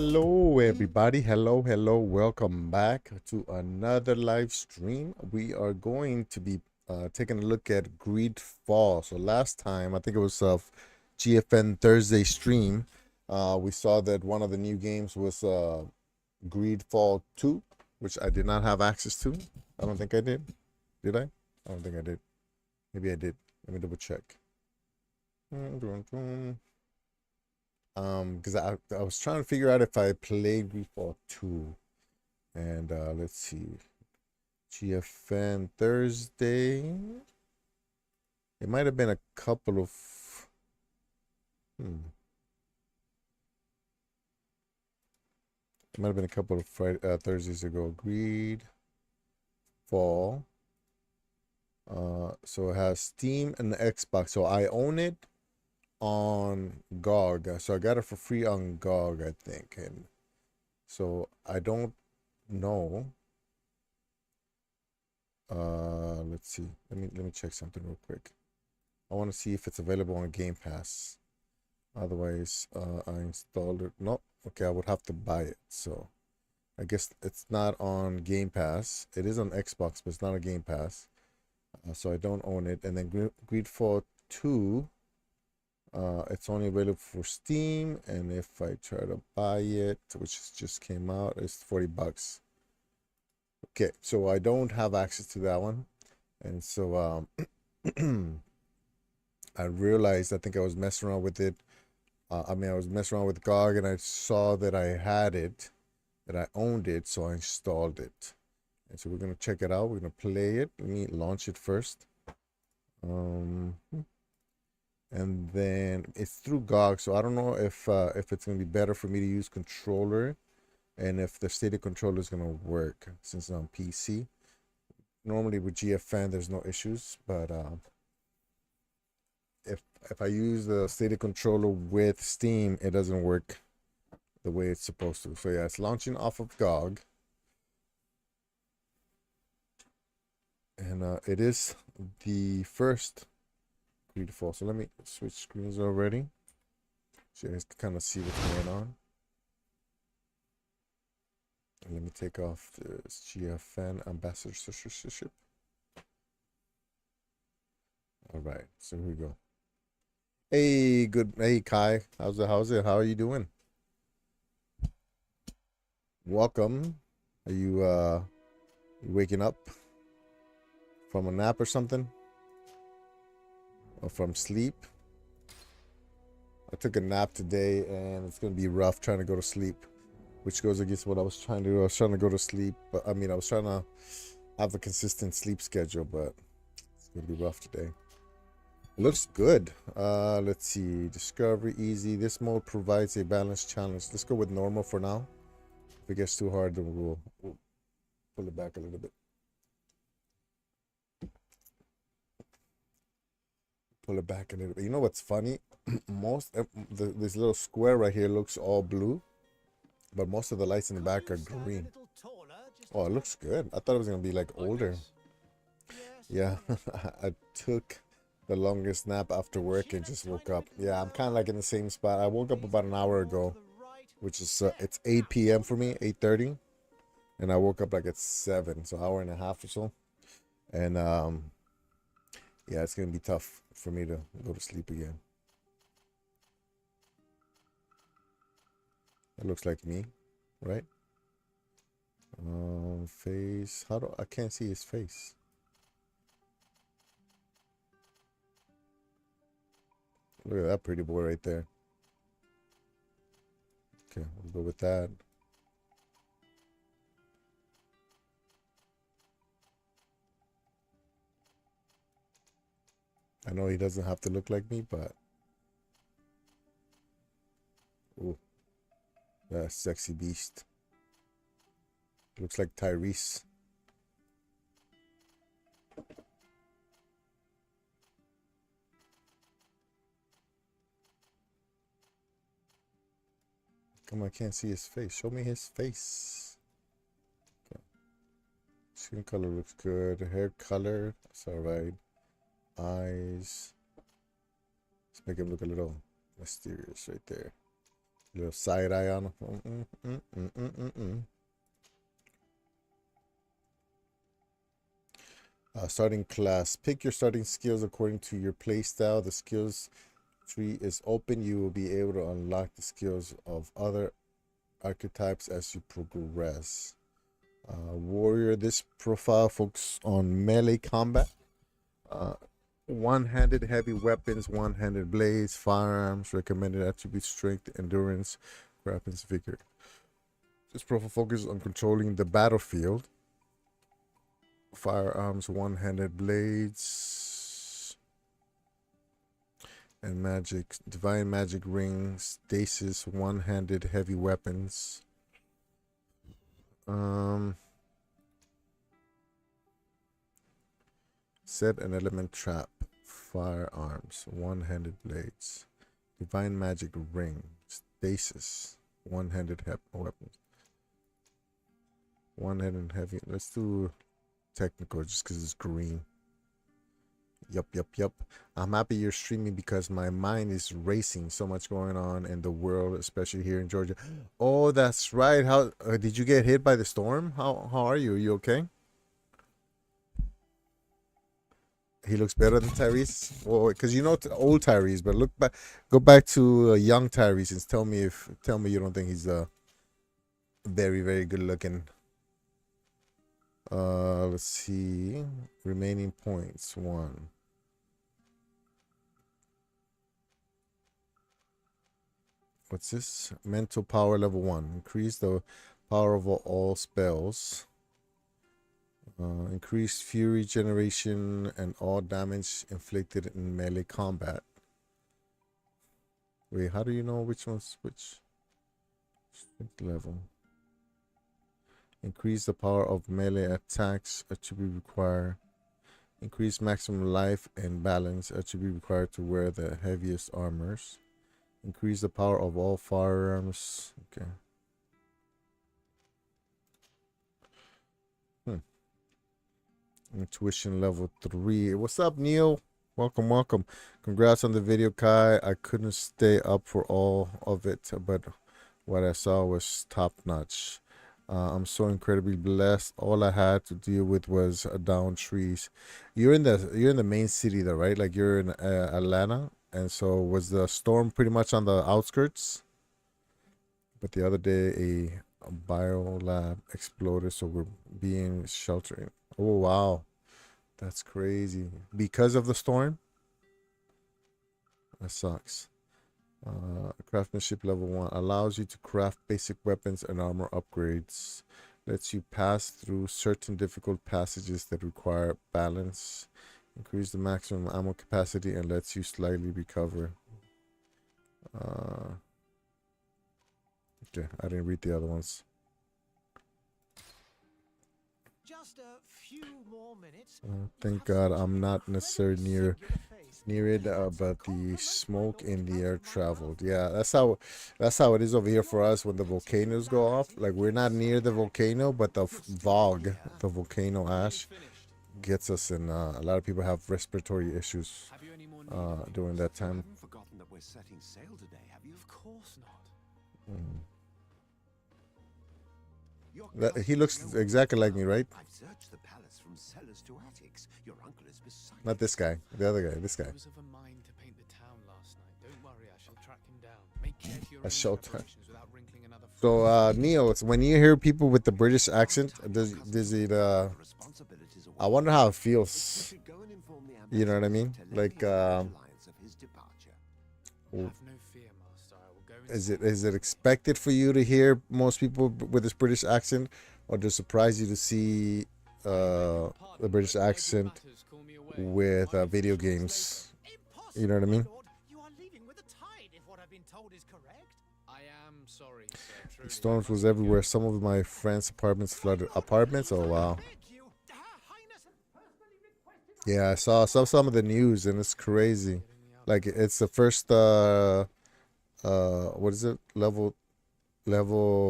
Hello, everybody. Hello. Welcome back to another live stream. We are going to be taking a look at Greedfall. So last time, I think it was GFN Thursday stream, we saw that one of the new games was Greedfall 2, which I did not have access to. I don't think I did. Did I? I don't think I did. Maybe I did. Let me double check. Because I was trying to figure out if I played Greedfall 2. And let's see. GFN Thursday. It might have been a couple of it might have been a couple of Thursdays ago. Greedfall. So it has Steam and the Xbox. So I own it on GOG. So I got it for free on GOG, I think. And so I don't know. Let's see. Let me check something real quick. I want to see if it's available on Game Pass. Otherwise, I installed it. No, okay, I would have to buy it. So I guess it's not on Game Pass. It is on Xbox, but it's not on Game Pass. So I don't own it. And then Greedfall 2, it's only available for Steam. And if I try to buy it, which just came out, it's $40. Okay, so I don't have access to that one. And so I realized, I think I was messing around with it. I was messing around with GOG and I saw that I had it, that I owned it, so I installed it. And so we're going to check it out. We're going to play it. Let me launch it first. And then it's through GOG, so I don't know if it's going to be better for me to use controller and if the Stadia controller is going to work since it's on PC. Normally with GFN, there's no issues, but if I use the Stadia controller with Steam, it doesn't work the way it's supposed to. So yeah, it's launching off of GOG. And it is the first Greedfall. So let me switch screens already, so you guys can kind of see what's going on. And let me take off this GFN ambassadorship. All right, so here we go. Hey, hey Kai, how's it? How are you doing? Welcome. Are you waking up from a nap or something? Or from sleep? I took a nap today and it's gonna be rough trying to go to sleep, which goes against what I was trying to do. I was trying to go to sleep, but I was trying to have a consistent sleep schedule, but it's gonna be rough today. It looks good. Let's see. Discovery easy. This mode provides a balanced challenge. Let's go with normal for now. If it gets too hard, then we'll pull it back a little bit. Pull it back a little bit. You know what's funny? This little square right here looks all blue, but most of the lights in the back are green. Oh, it looks good. I thought it was gonna be like older. Yeah, I took the longest nap after work and just woke up. Yeah, I'm kind of like in the same spot. I woke up about an hour ago, which is it's 8 p.m. for me, 8:30, and I woke up like at 7, so hour and a half or so. And yeah, it's gonna be tough for me to go to sleep again. It looks like me, right? Face. I can't see his face. Look at that pretty boy right there. Okay, we'll go with that. I know he doesn't have to look like me, but ooh, that sexy beast. Looks like Tyrese. Come on, I can't see his face. Show me his face. Okay. Skin color looks good. Hair color, that's alright. Eyes. Let's make him look a little mysterious right there. Little side eye on him. Starting class. Pick your starting skills according to your playstyle. The skills tree is open. You will be able to unlock the skills of other archetypes as you progress. Warrior. This profile focuses on melee combat. One-handed heavy weapons, one-handed blades, firearms. Recommended attributes: strength, endurance, weapons, vigor. This profile focuses on controlling the battlefield. Firearms, one-handed blades, and magic. Divine magic rings, stasis, one-handed heavy weapons. Set an element trap. Firearms, one-handed blades, divine magic ring, stasis, one-handed weapons, one-handed heavy. Let's do technical just because it's green. Yup. I'm happy you're streaming because my mind is racing. So much going on in the world, especially here in Georgia. Oh, that's right. How did you get hit by the storm? How are you? Are you okay? He looks better than Tyrese. Well, because you know old Tyrese, but look back, go back to young Tyrese and tell me you don't think he's very, very good looking. Let's see. Remaining points 1. What's this? Mental power level 1. Increase the power of all spells. Increased fury generation and all damage inflicted in melee combat. Wait, how do you know which one's which? Strength level. Increase the power of melee attacks attribute require. Increase maximum life and balance attribute required to wear the heaviest armors. Increase the power of all firearms. Okay. Intuition level 3. What's up, Neil? Welcome. Congrats on the video, Kai. I couldn't stay up for all of it, but what I saw was top notch. I'm so incredibly blessed. All I had to deal with was down trees. You're in the main city though, right? Like you're in Atlanta, and so was the storm pretty much on the outskirts? But the other day a biolab exploded, so we're being sheltering. Oh wow, that's crazy. Because of the storm? That sucks. Craftsmanship level 1 allows you to craft basic weapons and armor upgrades. Lets you pass through certain difficult passages that require balance. Increase the maximum ammo capacity and lets you slightly recover. Okay, I didn't read the other ones. Just a few more minutes. Thank God I'm not necessarily near it, but the smoke in the air traveled. Yeah, that's how it is over here for us when the volcanoes go off. Like we're not near the volcano, but the fog, the volcano ash, gets us, and a lot of people have respiratory issues during that time. I haven't forgotten that we're setting sail today, have you? Of course not. He looks exactly like me, right? I've searched the palace from cellars to attics. Your uncle is beside Not this guy, the other guy, this guy. I was of a mind to paint the town last night. Don't worry, I shall track him down. Make care to your A own shelter. preparations without wrinkling another So, Neil, it's when you hear people with the British accent, does it, I wonder how it feels. You know what I mean? Like, have no fear, master. I will go and is it expected for you to hear most people with this British accent, or does it surprise you to see the British accent with video games? You know what I mean? You are leaving with the tide, if what I've been told is correct. I am sorry, sir. The Truly. storms was everywhere. Some of my friends' apartments flooded. Apartments? Oh wow. Yeah, I saw some of the news, and it's crazy. Like it's the first what is it, level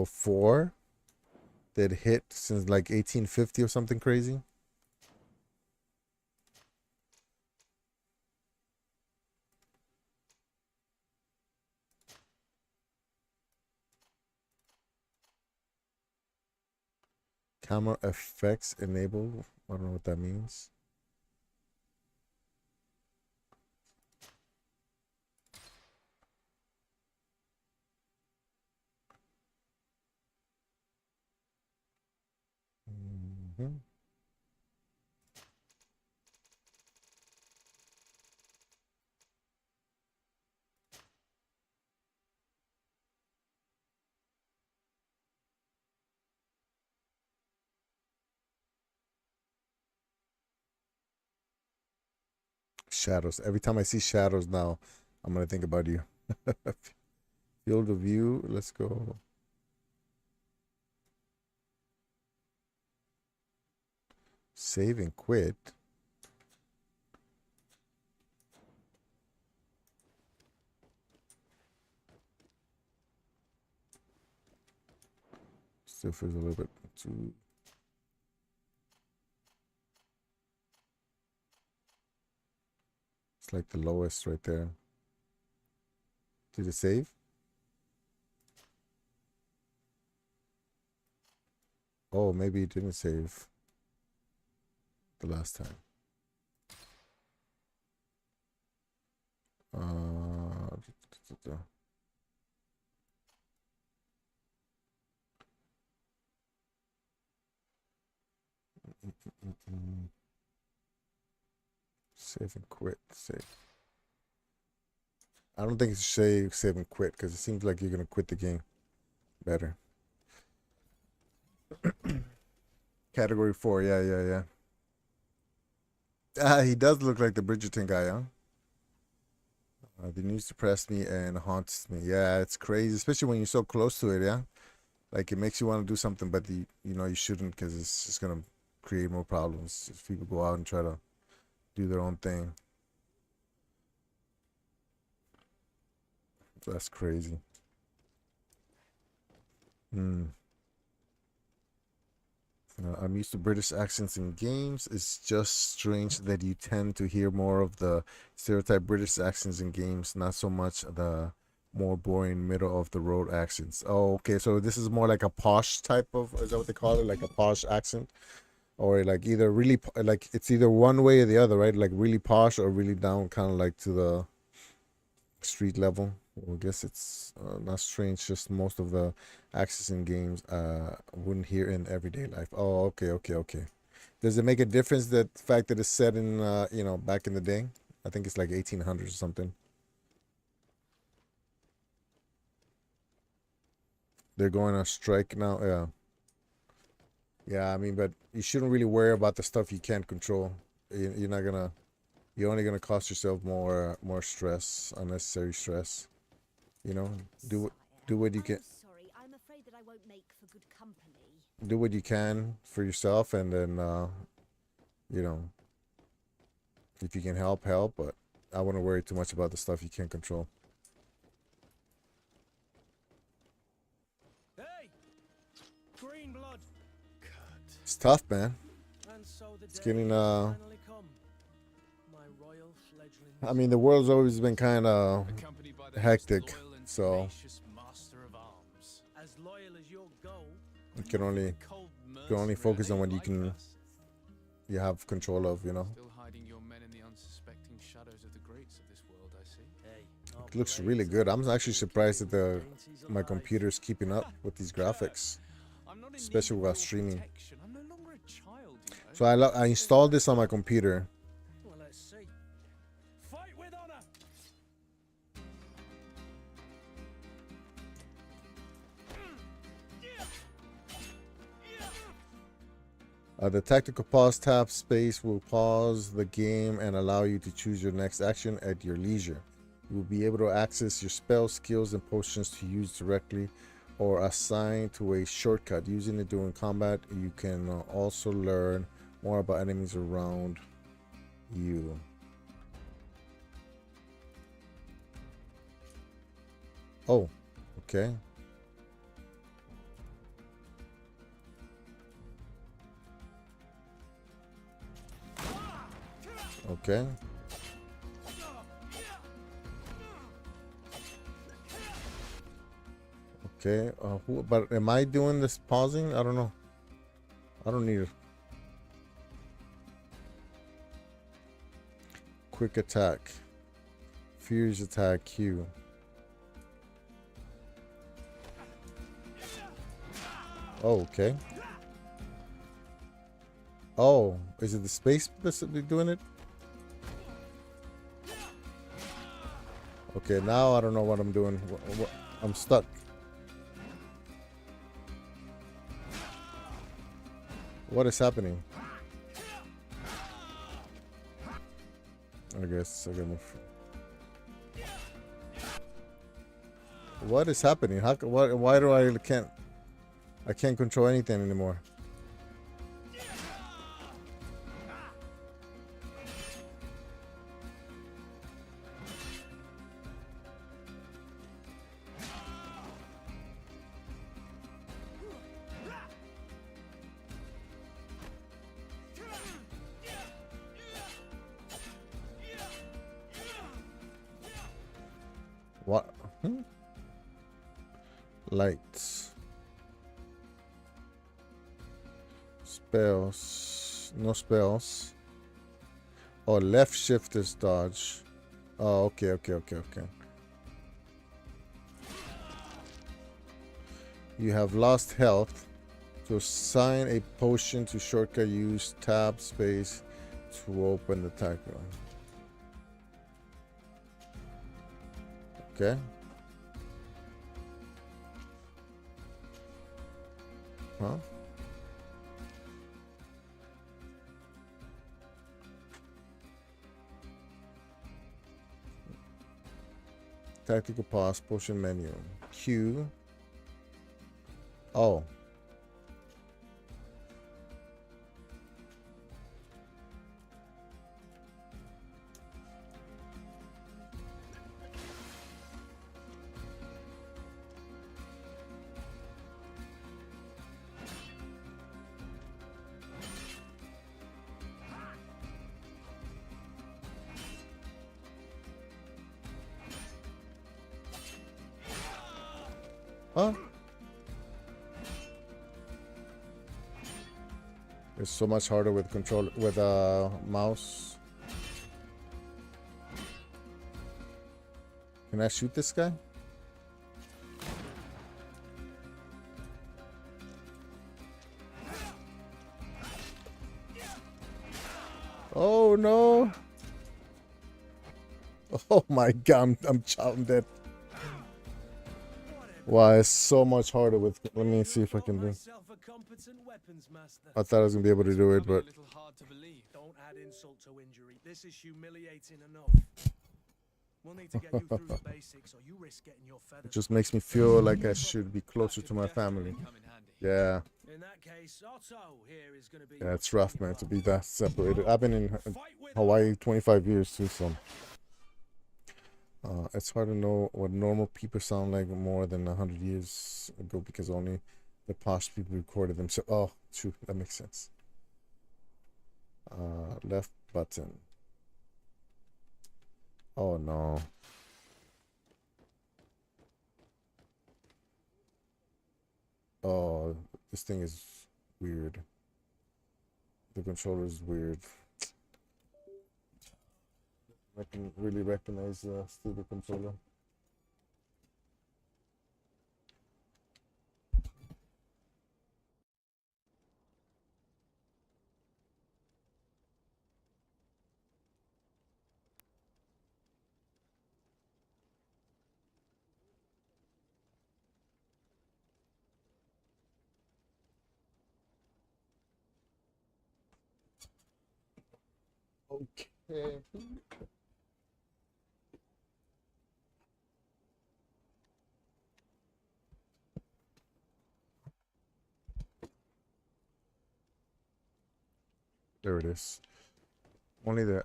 4 that hit since like 1850 or something crazy. Camera effects enabled. I don't know what that means. Mhm. Shadows. Every time I see shadows now, I'm gonna think about you. Field of view. Let's go. Save and quit. Still feels a little bit too. It's like the lowest right there. Did it save? Oh, maybe it didn't save the last time. Save and quit. Save. I don't think it's save and quit because it seems like you're gonna quit the game. Better. Category 4. Yeah. Ah, he does look like the Bridgerton guy, huh? The news depressed me and haunts me. Yeah, it's crazy, especially when you're so close to it. Yeah, like it makes you want to do something, but you shouldn't because it's just gonna create more problems if people go out and try to do their own thing. That's crazy. I'm used to British accents in games. It's just strange that you tend to hear more of the stereotype British accents in games, not so much the more boring middle of the road accents. Oh, okay. So this is more like a posh type of, is that what they call it? Like a posh accent? Or like either really, like it's either one way or the other, right? Like really posh or really down, kind of like to the street level. Well, I guess it's not strange. Just most of the access in games wouldn't hear in everyday life. Oh, okay. Does it make a difference that the fact that it's set in back in the day? I think it's like 1800s or something. They're going on strike now. Yeah. I mean, but you shouldn't really worry about the stuff you can't control. You're not gonna. You're only gonna cost yourself more stress, unnecessary stress. Do what you can. Sorry, I'm afraid that I won't make for good company. Do what you can for yourself, and then if you can help, but I wouldn't worry too much about the stuff you can't control. Hey! Green blood! It's tough, man. And so the It's day getting has finally come. My royal fledglings. I mean, the world's always been kind of Accompanied by the hectic, most loyal and so tenacious master of arms. As loyal as your goal. you can only Cold focus on mercenary what you like can us. you have control of. Still hiding your men in the unsuspecting shadows of the greats of this world, I see. Hey, It looks really good. I'm actually surprised that my computer's keeping up with these graphics, I'm not in especially need of without your streaming. protection. I'm no longer a child, you know. So I installed this on my computer. Well, let's see. Fight with honor! The tactical pause tab space will pause the game and allow you to choose your next action at your leisure. You will be able to access your spells, skills, and potions to use directly or assign to a shortcut. Using it during combat, you can also learn more about enemies around you. Oh, okay. Okay. Okay. But am I doing this pausing? I don't know. I don't need it. Quick attack. Fuse attack Q. Oh, okay. Oh, is it the space basically doing it? Okay, now I don't know what I'm doing. I'm stuck. What is happening? I guess I gotta move. What is happening? Why do I can't control anything anymore? What? Lights. Spells. No spells. Oh, left shift is dodge. Oh, okay. You have lost health. To assign a potion to shortcut, use tab space to open the attack room. Okay. Huh? Tactical pause, potion menu. Q. Oh. Huh? It's so much harder with control with a mouse. Can I shoot this guy? Oh no! Oh my god, I'm dead. Wow, it's so much harder with. Let me see if I can do. I thought I was gonna be able to do it, but A little hard to believe. Don't add insult to injury. This is humiliating enough. We'll need to get you through the basics, or you risk getting your feathers. it just makes me feel like I should be closer to my family. Come in handy. Yeah, In that case, Otto here is going to be. yeah, it's rough, man, to be that separated. I've been in Hawaii 25 years too, so it's hard to know what normal people sound like more than 100 years ago because only the posh people recorded themselves. Oh, true, that makes sense. Left button. Oh no. Oh, this thing is weird. The controller is weird. I can really recognize still the controller. Okay. There it is. Only the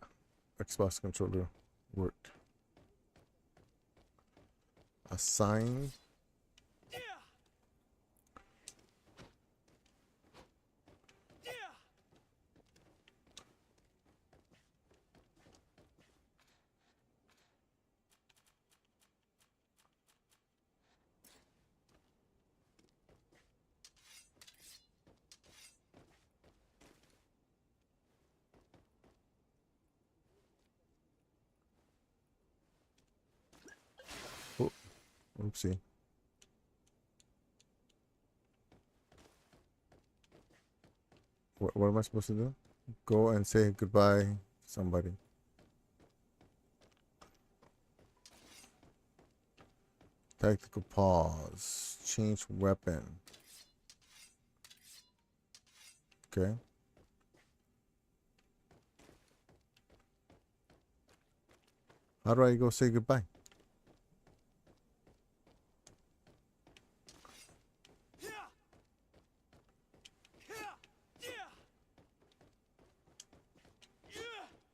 Xbox controller worked. Assign. Oopsie. What am I supposed to do? Go and say goodbye to somebody. Tactical pause. Change weapon. Okay. How do I go say goodbye?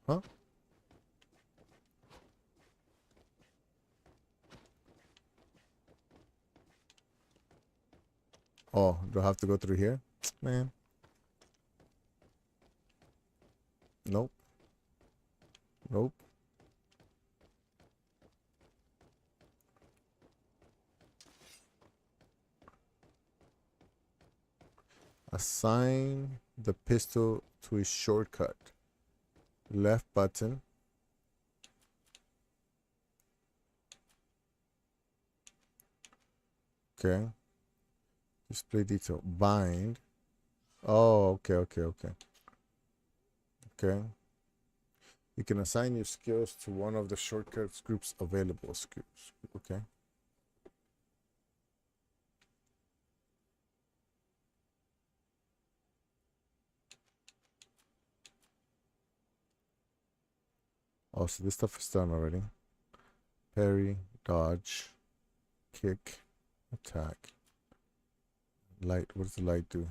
Huh? Oh, do I have to go through here? Man. Nope. Nope. Assign the pistol to a shortcut. Left button. Okay. Display detail. Bind. Oh, okay. Okay. You can assign your skills to one of the shortcuts groups available. Skills. Okay. Oh, so this stuff is done already. Parry, dodge, kick, attack. Light. What does the light do?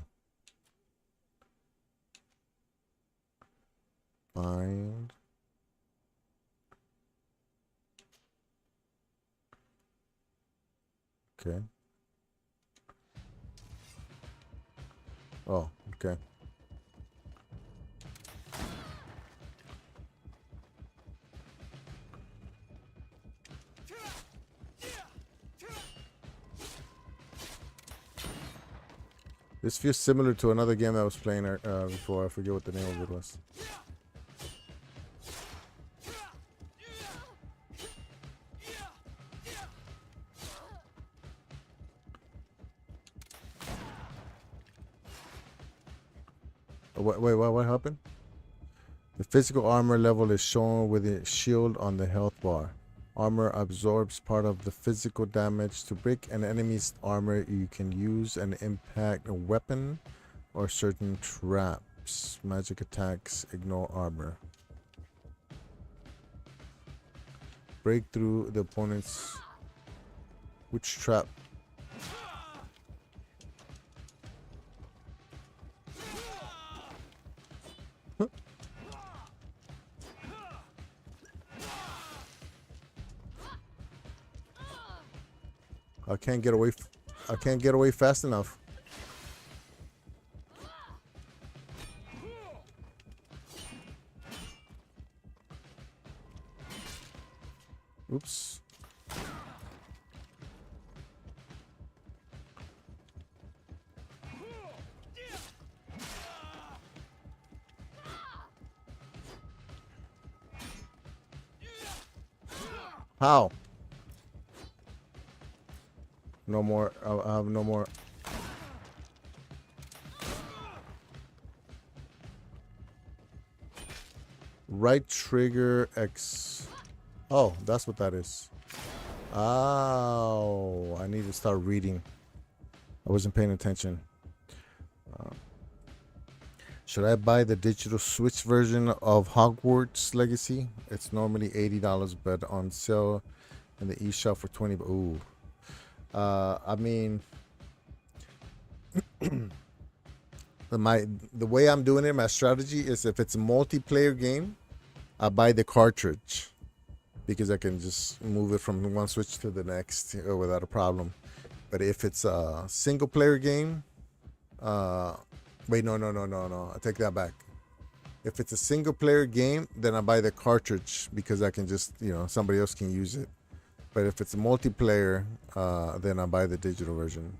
Bind. Okay. Oh, okay. This feels similar to another game I was playing before. I forget what the name of it was. Wait, what happened? The physical armor level is shown with a shield on the health bar. Armor absorbs part of the physical damage. To break an enemy's armor, you can use an impact weapon or certain traps. Magic attacks ignore armor. Break through the opponent's... Which trap? I can't get away. I can't get away fast enough. Oops. How? No more. I have no more. Right trigger X. Oh, that's what that is. Oh, I need to start reading. I wasn't paying attention. Should I buy the digital Switch version of Hogwarts Legacy? It's normally $80, but on sale in the eShop for 20. Ooh. I mean, the way I'm doing it, my strategy is if it's a multiplayer game, I buy the cartridge because I can just move it from one Switch to the next without a problem. But if it's a single player game, wait, no, I take that back. If it's a single player game, then I buy the cartridge because I can just, somebody else can use it. But if it's a multiplayer, then I buy the digital version.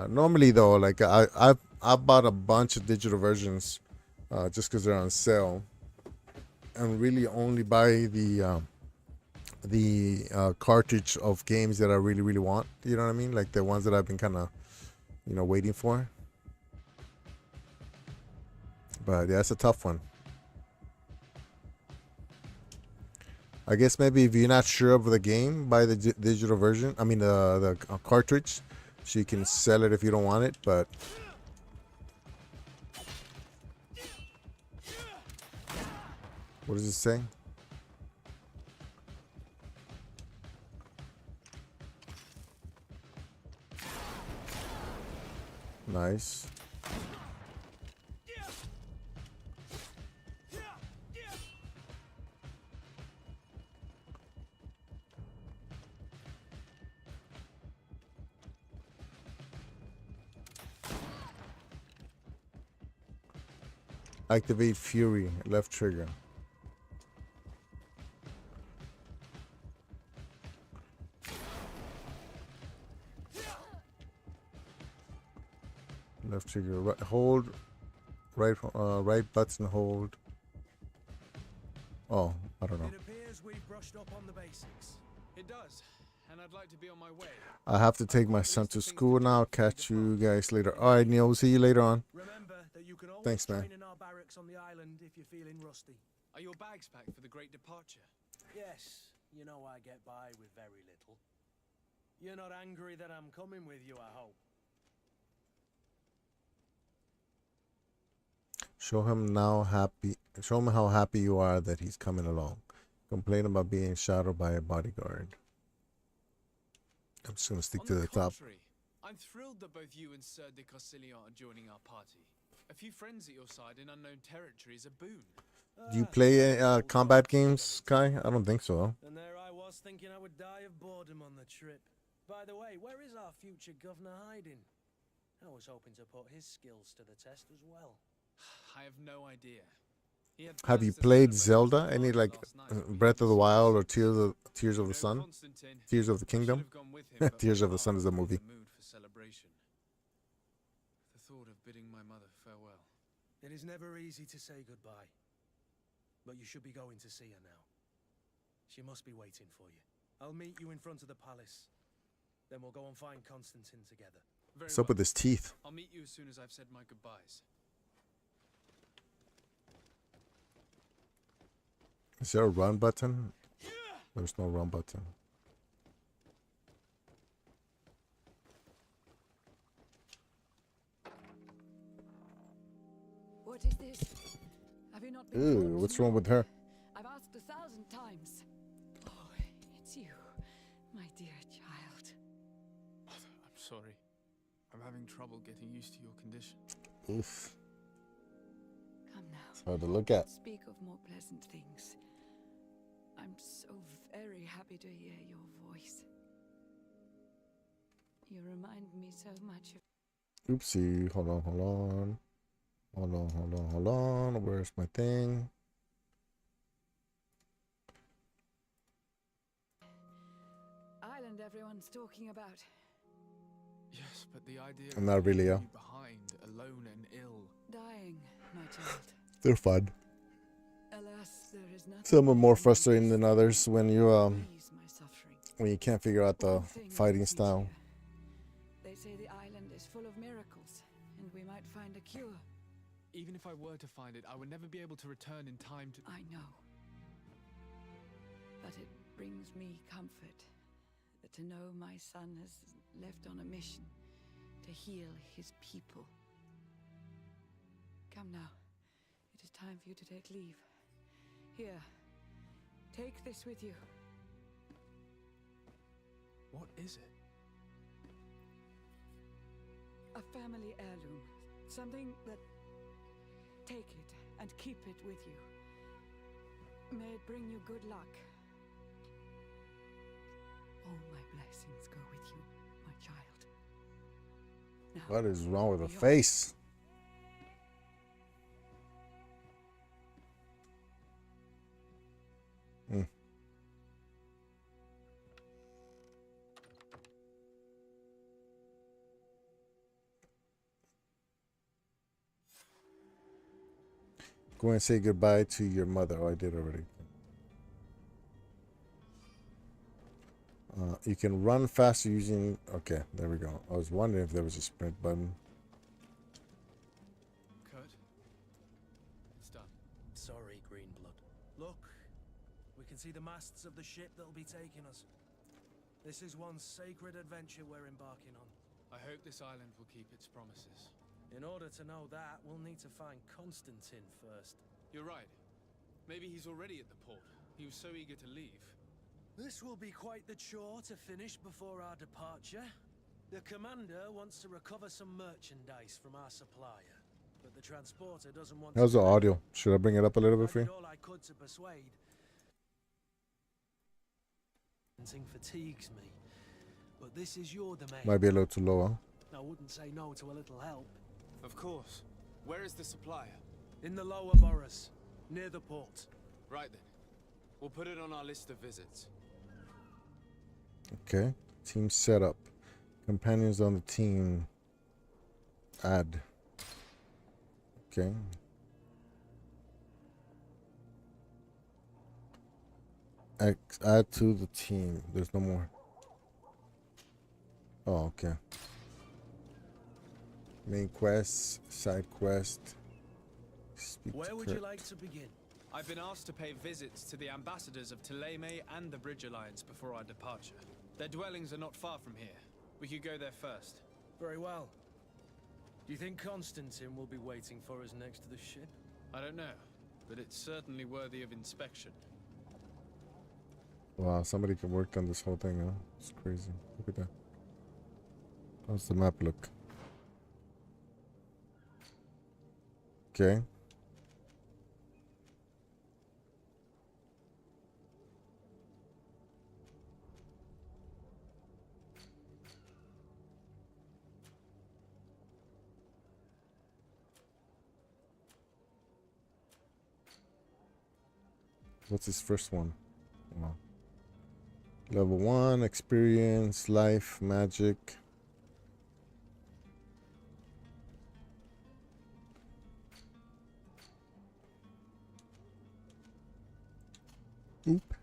Normally, though, like I've bought a bunch of digital versions just because they're on sale, and really only buy the the cartridge of games that I really, really want. You know what I mean? Like the ones that I've been kind of, waiting for. But yeah, it's a tough one. I guess maybe if you're not sure of the game, buy the digital version. I mean the cartridge, so you can sell it if you don't want it. But what does it say? Nice. Activate Fury, left trigger. Left trigger, right, hold, right button, hold. Oh, I don't know. It appears we've brushed up on the basics. It does, and I'd like to be on my way. I have to take my son to school now. Catch you guys later. All right, Neil. We'll see you later on. Remember that you can always Thanks, man. train in our barracks on the island if you're feeling rusty. Are your bags packed for the great departure? Yes, you know I get by with very little. You're not angry that I'm coming with you, I hope. Show him how happy you are that he's coming along. Complain about being shadowed by a bodyguard. I'm just gonna stick On to the top. contrary, I'm thrilled that both you and Sir de Corsilian are joining our party. A few friends at your side in unknown territory is a boon. Do you play combat games, Kai? I don't think so. And there I was thinking I would die of boredom on the trip. By the way, where is our future governor hiding? I was hoping to put his skills to the test as well. I have no idea. He had Have you plans to played celebrate Zelda? his Any birthday like last night, but Breath of the he Wild or was Tears of the No, Sun? Constantine. Tears of the I should Kingdom? have gone with him, but Tears my of the Sun heart is a was in movie. the mood for celebration. The thought of bidding my mother farewell. It is never easy to say goodbye. But you should be going to see her now. She must be waiting for you. I'll meet you in front of the palace. Then we'll go and find Constantine together. Very What's up well. with his teeth? I'll meet you as soon as I've said my goodbyes. Is there a run button? There's no run button. What is this? Have you not been Ew, told what's to wrong knock? with her? I've asked 1,000 times. Oh, it's you, my dear child. Mother, I'm sorry. I'm having trouble getting used to your condition. Oof. Come now. It's hard to look at. Speak of more pleasant things. I'm so very happy to hear your voice. You remind me so much of... Oopsie. Hold on, hold on. Hold on, hold on, hold on. Where's my thing? Island everyone's talking about. Yes, but the idea I'm not really, leaving you behind, alone and ill. Dying, my child. They're fun. Alas, there is nothing... Some are more I can do frustrating than others when you ease my suffering. when you can't figure out the One thing is fighting future. style. They say the island is full of miracles, and we might find a cure. Even if I were to find it, I would never be able to return in time to... I know. But it brings me comfort to know my son has left on a mission to heal his people. Come now. It is time for you to take leave. Here. Take this with you. What is it? A family heirloom. Something that... Take it and keep it with you. May it bring you good luck. All my blessings go with you, my child. Now, What is wrong with her be off. face? Go and say goodbye to your mother. Oh, I did already. You can run faster using. Okay, there we go. I was wondering if there was a sprint button. Kurt, it's done. Sorry, Greenblood. Look, we can see the masts of the ship that'll be taking us. This is one sacred adventure we're embarking on. I hope this island will keep its promises. In order to know that, we'll need to find Constantine first. You're right. Maybe he's already at the port. He was so eager to leave. This will be quite the chore to finish before our departure. The commander wants to recover some merchandise from our supplier, but the transporter doesn't want How's to. the audio? Should I bring it up a little bit I for you? did all I could to persuade. Fatigues me, but this is your domain. Might be a little too low, huh? I wouldn't say no to a little help. Of course. Where is the supplier? In the lower boroughs, near the port. Right then. We'll put it on our list of visits. Okay. Team setup. Companions on the team. Add. Okay. Add to the team. There's no more. Oh, okay. Main quest, side quest. Speak Where to would you Kurt. like to begin? I've been asked to pay visits to the ambassadors of Thélème and the Bridge Alliance before our departure. Their dwellings are not far from here. We could go there first. Very well. Do you think Constantine will be waiting for us next to the ship? I don't know, but it's certainly worthy of inspection. Wow, somebody can work on this whole thing, huh? It's crazy. Look at that. How's the map look? Okay. What's his first one? Wow. Level 1, experience, life, magic. Oop.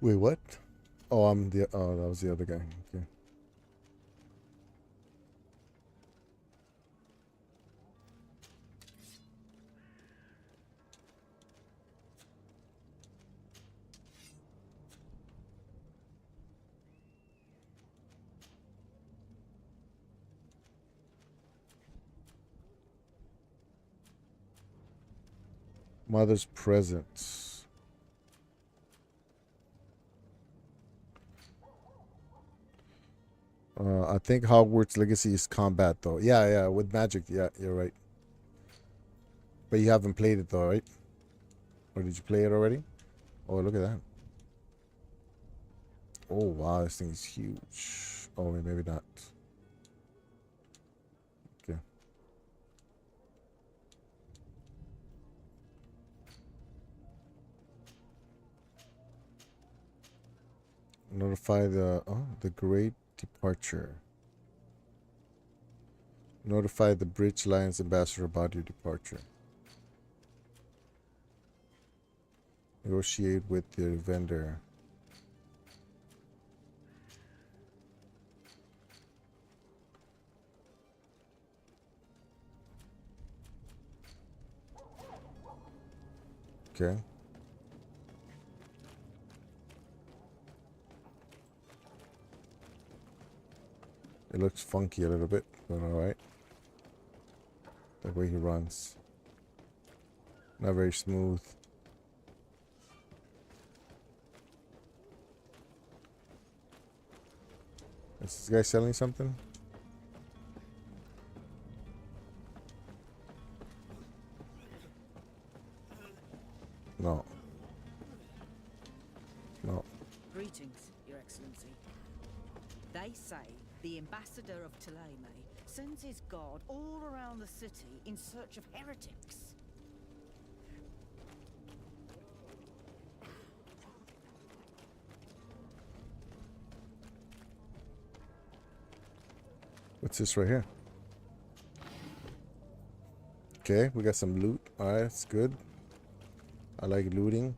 Wait, what? Oh, that was the other guy. Okay. Mother's presence. I think Hogwarts Legacy is combat though. Yeah, with magic. Yeah, you're right. But you haven't played it though, right? Or did you play it already? Oh, look at that. Oh, wow, this thing is huge. Oh, wait, maybe not. Okay. Notify the Great Departure. Notify the Bridge Alliance ambassador about your departure. Negotiate with the vendor. Okay. It looks funky a little bit, but alright. The way he runs. Not very smooth. Is this guy selling something? No. No. Greetings, Your Excellency. They say the ambassador of Thélème sends his guard all around the city in search of heretics. What's this right here? Okay, we got some loot. Alright, that's good. I like looting.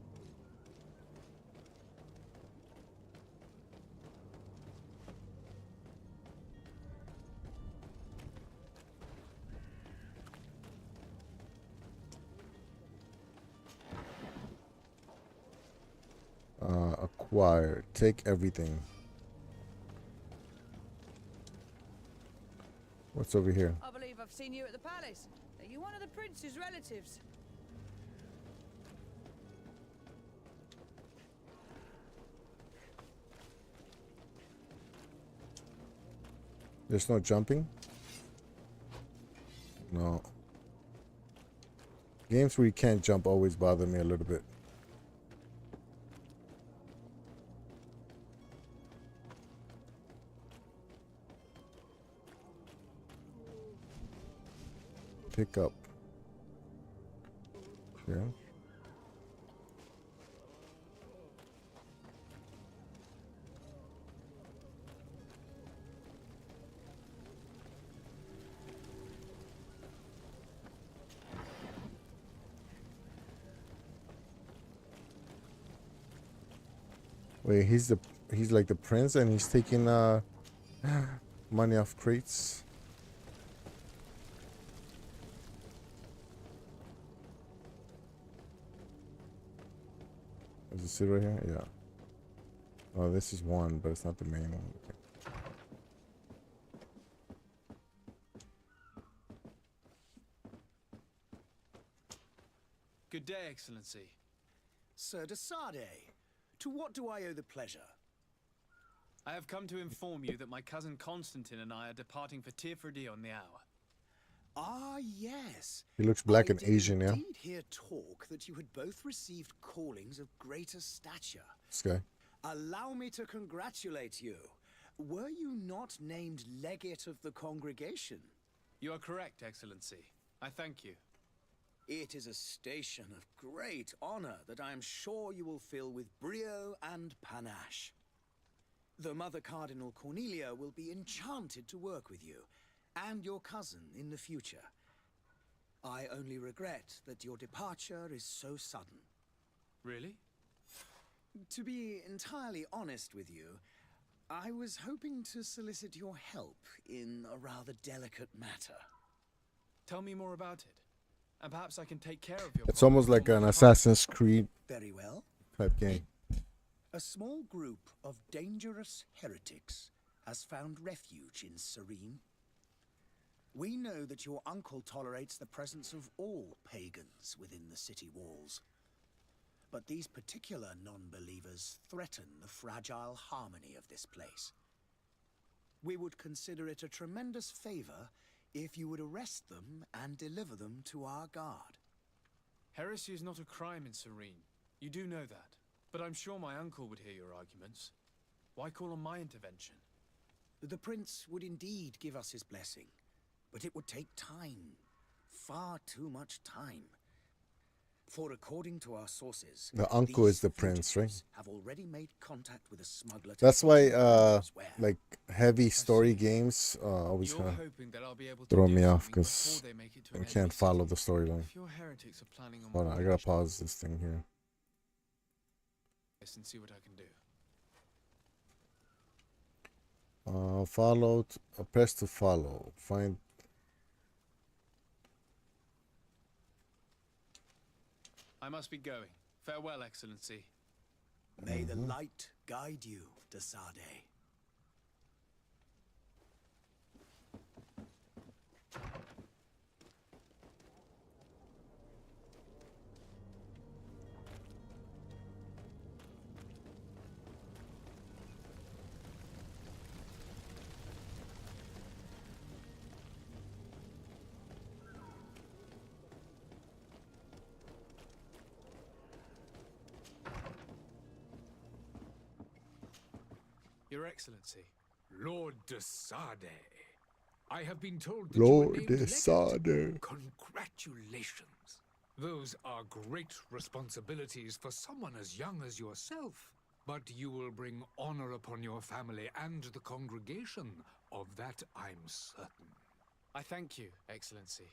Required. Take everything. What's over here? I believe I've seen you at the palace. Are you one of the prince's relatives? There's no jumping? No. Games where you can't jump always bother me a little bit. Pick up. Yeah. Wait, he's like the prince and he's taking money off crates. Is it sit right here? Yeah. Oh, this is one, but it's not the main one. Okay. Good day, Excellency. Sir de Sardet, to what do I owe the pleasure? I have come to inform you that my cousin Constantine and I are departing for Tirfredi on the hour. Ah, yes. He looks black I and did Asian, yeah. indeed hear talk that you had both received callings of greater stature. This guy. Allow me to congratulate you. Were you not named legate of the congregation? You are correct, Excellency. I thank you. It is a station of great honor that I am sure you will fill with brio and panache. The Mother Cardinal Cornelia will be enchanted to work with you, and your cousin in the future. I only regret that your departure is so sudden. Really? To be entirely honest with you, I was hoping to solicit your help in a rather delicate matter. Tell me more about it, and perhaps I can take care of your It's problem almost like before an my Assassin's Creed Very well. type game. A small group of dangerous heretics has found refuge in Serene. We know that your uncle tolerates the presence of all pagans within the city walls. But these particular non-believers threaten the fragile harmony of this place. We would consider it a tremendous favor if you would arrest them and deliver them to our guard. Heresy is not a crime in Serene. You do know that. But I'm sure my uncle would hear your arguments. Why call on my intervention? The prince would indeed give us his blessing, but it would take time. Far too much time. For according to our sources, The uncle these is the prince, right? fugitives have already made contact with a smuggler. That's why Where? like heavy story games always You're kind of hoping that I'll be able to throw do me off something 'cause before they make it to I an can't enemy follow city. the storyline. If your heretics are planning on Hold on, I gotta pause this thing here. and see what I can do. Press to follow. Find. I must be going. Farewell, Excellency. May the light guide you, de Sardet. Your Excellency. Lord de Sardet. I have been told that you Lord were named de legate. Sardet. Congratulations. Those are great responsibilities for someone as young as yourself. But you will bring honor upon your family and the congregation. Of that I'm certain. I thank you, Excellency.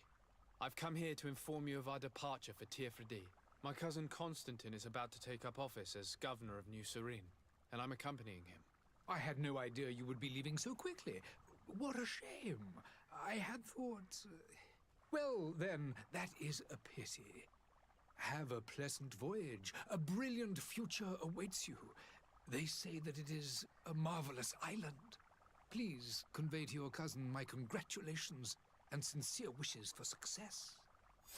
I've come here to inform you of our departure for Tirfredi. My cousin Constantine is about to take up office as governor of New Serene, and I'm accompanying him. I had no idea you would be leaving so quickly. What a shame. I had thought... Well, then, that is a pity. Have a pleasant voyage. A brilliant future awaits you. They say that it is a marvelous island. Please convey to your cousin my congratulations and sincere wishes for success.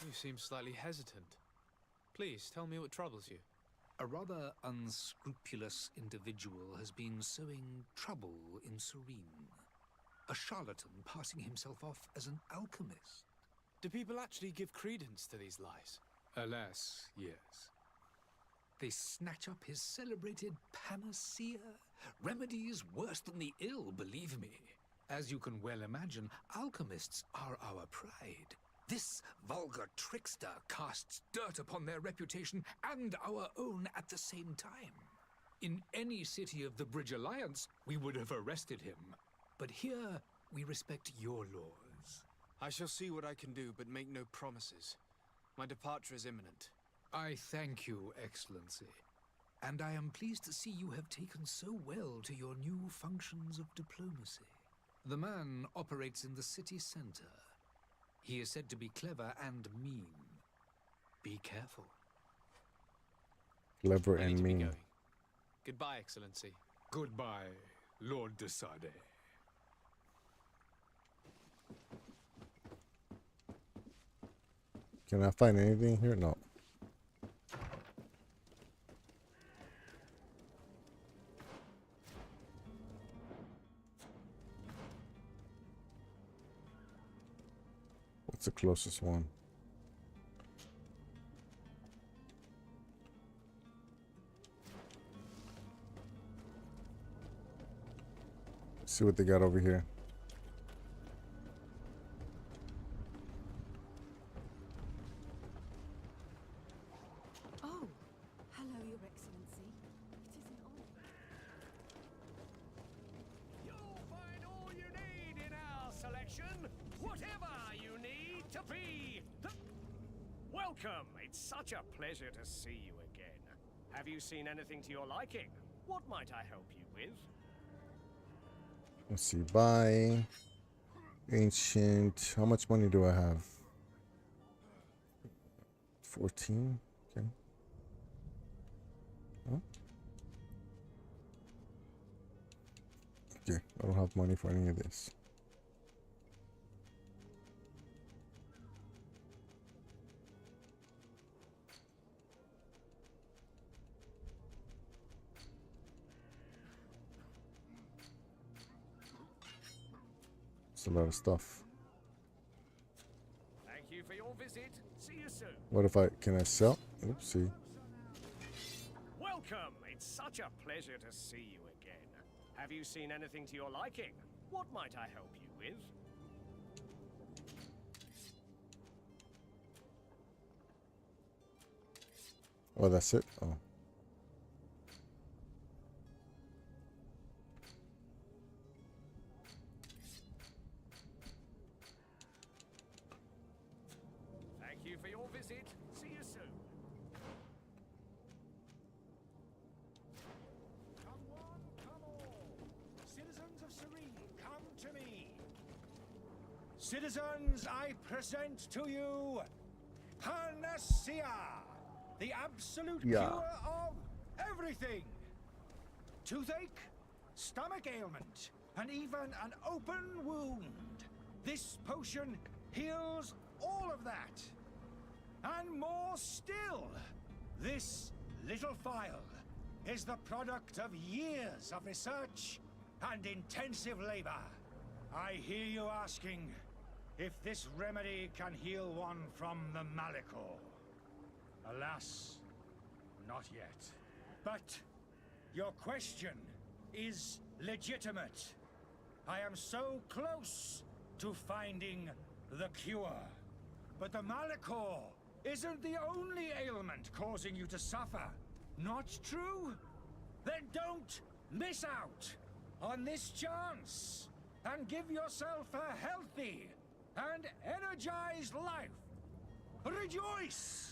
You seem slightly hesitant. Please, tell me what troubles you. A rather unscrupulous individual has been sowing trouble in Serene. A charlatan passing himself off as an alchemist. Do people actually give credence to these lies? Alas, yes. They snatch up his celebrated panacea. Remedies worse than the ill, believe me. As you can well imagine, alchemists are our pride. This vulgar trickster casts dirt upon their reputation and our own at the same time. In any city of the Bridge Alliance, we would have arrested him. But here, we respect your laws. I shall see what I can do, but make no promises. My departure is imminent. I thank you, Excellency. And I am pleased to see you have taken so well to your new functions of diplomacy. The man operates in the city center. He is said to be clever and mean. Be careful. Clever I need and to be mean. going. Goodbye, Excellency. Goodbye, Lord de Sade. Can I find anything here? No. What's the closest one? Let's see what they got over here. Oh, hello, Your Excellency. It isn't on. You'll find all you need in our selection, whatever you need to be. Welcome. It's such a pleasure to see you again. Have you seen anything to your liking? What might I help you with? Let's see. Buy. Ancient. How much money do I have? 14. Okay. Huh? Okay. I don't have money for any of this. It's a lot of stuff. Thank you for your visit. See you soon. What if can I sell? Oopsie. Welcome. It's such a pleasure to see you again. Have you seen anything to your liking? What might I help you with? Oh, that's it? Oh. Thank you for your visit. See you soon. Come one, come all. Citizens of Serene, come to me. Citizens, I present to you Panacea, the absolute Yeah. cure of everything. Toothache, stomach ailment, and even an open wound. This potion heals all of that. And more still, this little phial is the product of years of research and intensive labor. I hear you asking if this remedy can heal one from the Malachor. Alas, not yet. But your question is legitimate. I am so close to finding the cure. But the Malachor isn't the only ailment causing you to suffer. Not true? Then don't miss out on this chance and give yourself a healthy and energized life. Rejoice!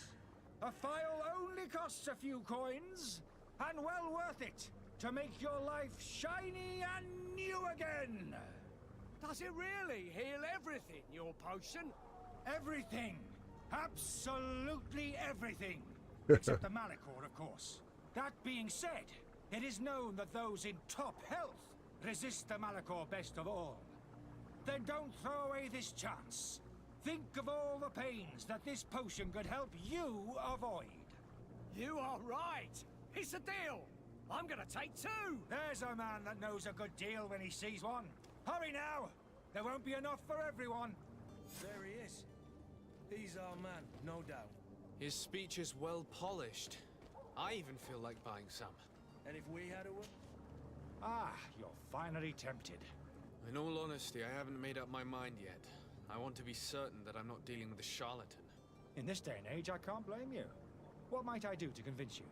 A phial only costs a few coins, and well worth it to make your life shiny and new again. Does it really heal everything, your potion? Everything. Absolutely everything. Except the Malachor, of course. That being said, It is known that those in top health resist the Malachor best of all. Then don't throw away this chance. Think of all the pains that this potion could help you avoid. You are right. It's a deal. I'm gonna take two. There's a man that knows a good deal when he sees one. Hurry now. There won't be enough for everyone. There he is. He's our man, no doubt. His speech is well polished. I even feel like buying some. And if we had a word? Ah, you're finally tempted. In all honesty, I haven't made up my mind yet. I want to be certain that I'm not dealing with a charlatan. In this day and age, I can't blame you. What might I do to convince you?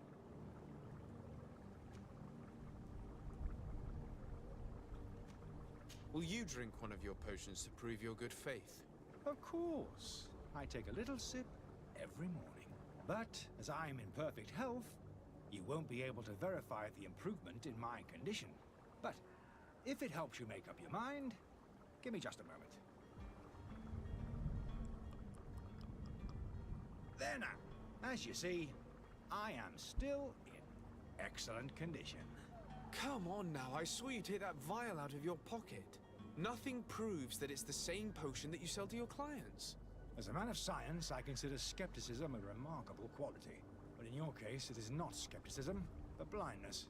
Will you drink one of your potions to prove your good faith? Of course. I take a little sip every morning. But as I'm in perfect health, you won't be able to verify the improvement in my condition. But if it helps you make up your mind, give me just a moment. There now. As you see, I am still in excellent condition. Come on now, I swear you take that vial out of your pocket. Nothing proves that it's the same potion that you sell to your clients. As a man of science, I consider skepticism a remarkable quality. But in your case, it is not skepticism, but blindness.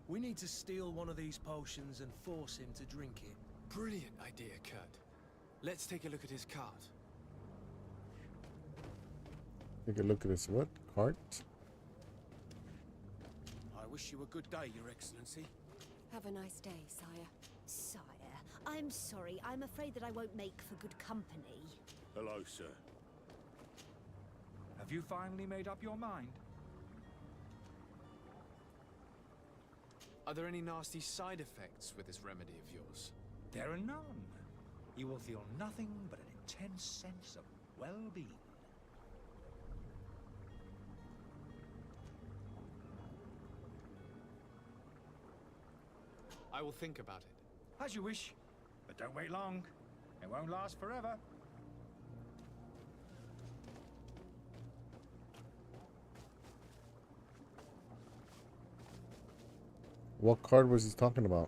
We need to steal one of these potions and force him to drink it. Brilliant idea, Kurt. Let's take a look at his cart. Take a look at his what? Cart? I wish you a good day, Your Excellency. Have a nice day, sire. Sire, I'm sorry. I'm afraid that I won't make for good company. Hello, sir. Have you finally made up your mind? Are there any nasty side effects with this remedy of yours? There are none. You will feel nothing but an intense sense of well-being. I will think about it. As you wish, but don't wait long. It won't last forever. What card was he talking about?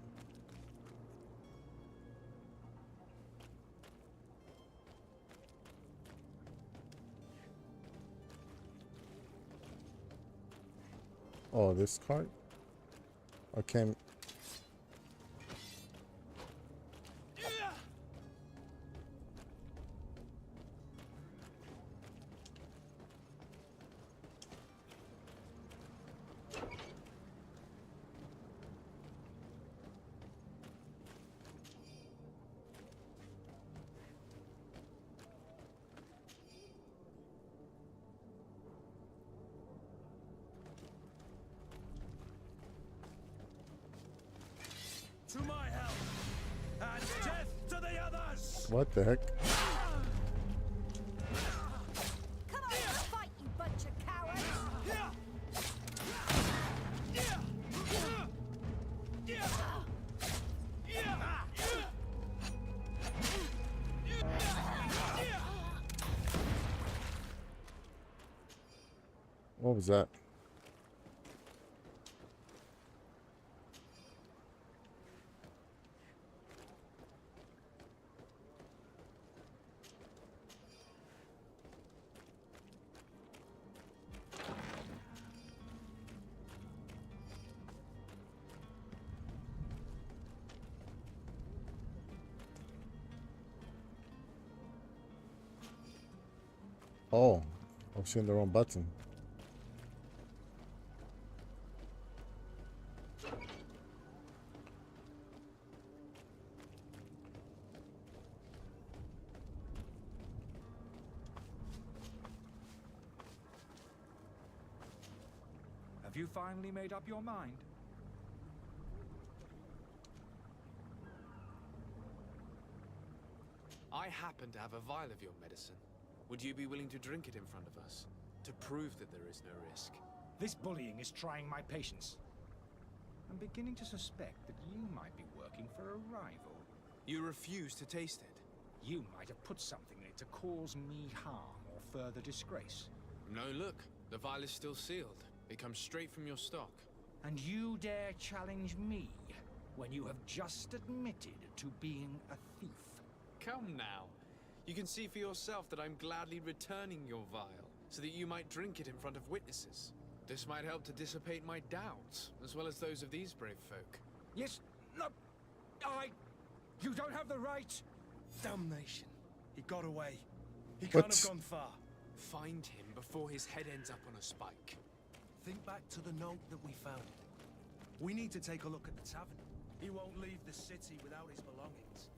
Oh, this card? Okay. To my help! And death to the others! What the heck? Come on, fight, you bunch of cowards! What was that? Oh, I'm seeing the wrong button. Have you finally made up your mind? I happen to have a vial of your medicine. Would you be willing to drink it in front of us? To prove that there is no risk? This bullying is trying my patience. I'm beginning to suspect that you might be working for a rival. You refuse to taste it? You might have put something in it to cause me harm or further disgrace. No, look. The vial is still sealed. It comes straight from your stock. And you dare challenge me when you have just admitted to being a thief? Come now. You can see for yourself that I'm gladly returning your vial, so that you might drink it in front of witnesses. This might help to dissipate my doubts, as well as those of these brave folk. Yes, no, you don't have the right. Damnation. He got away. He What? can't have gone far. Find him before his head ends up on a spike. Think back to the note that we found. We need to take a look at the tavern. He won't leave the city without his belongings.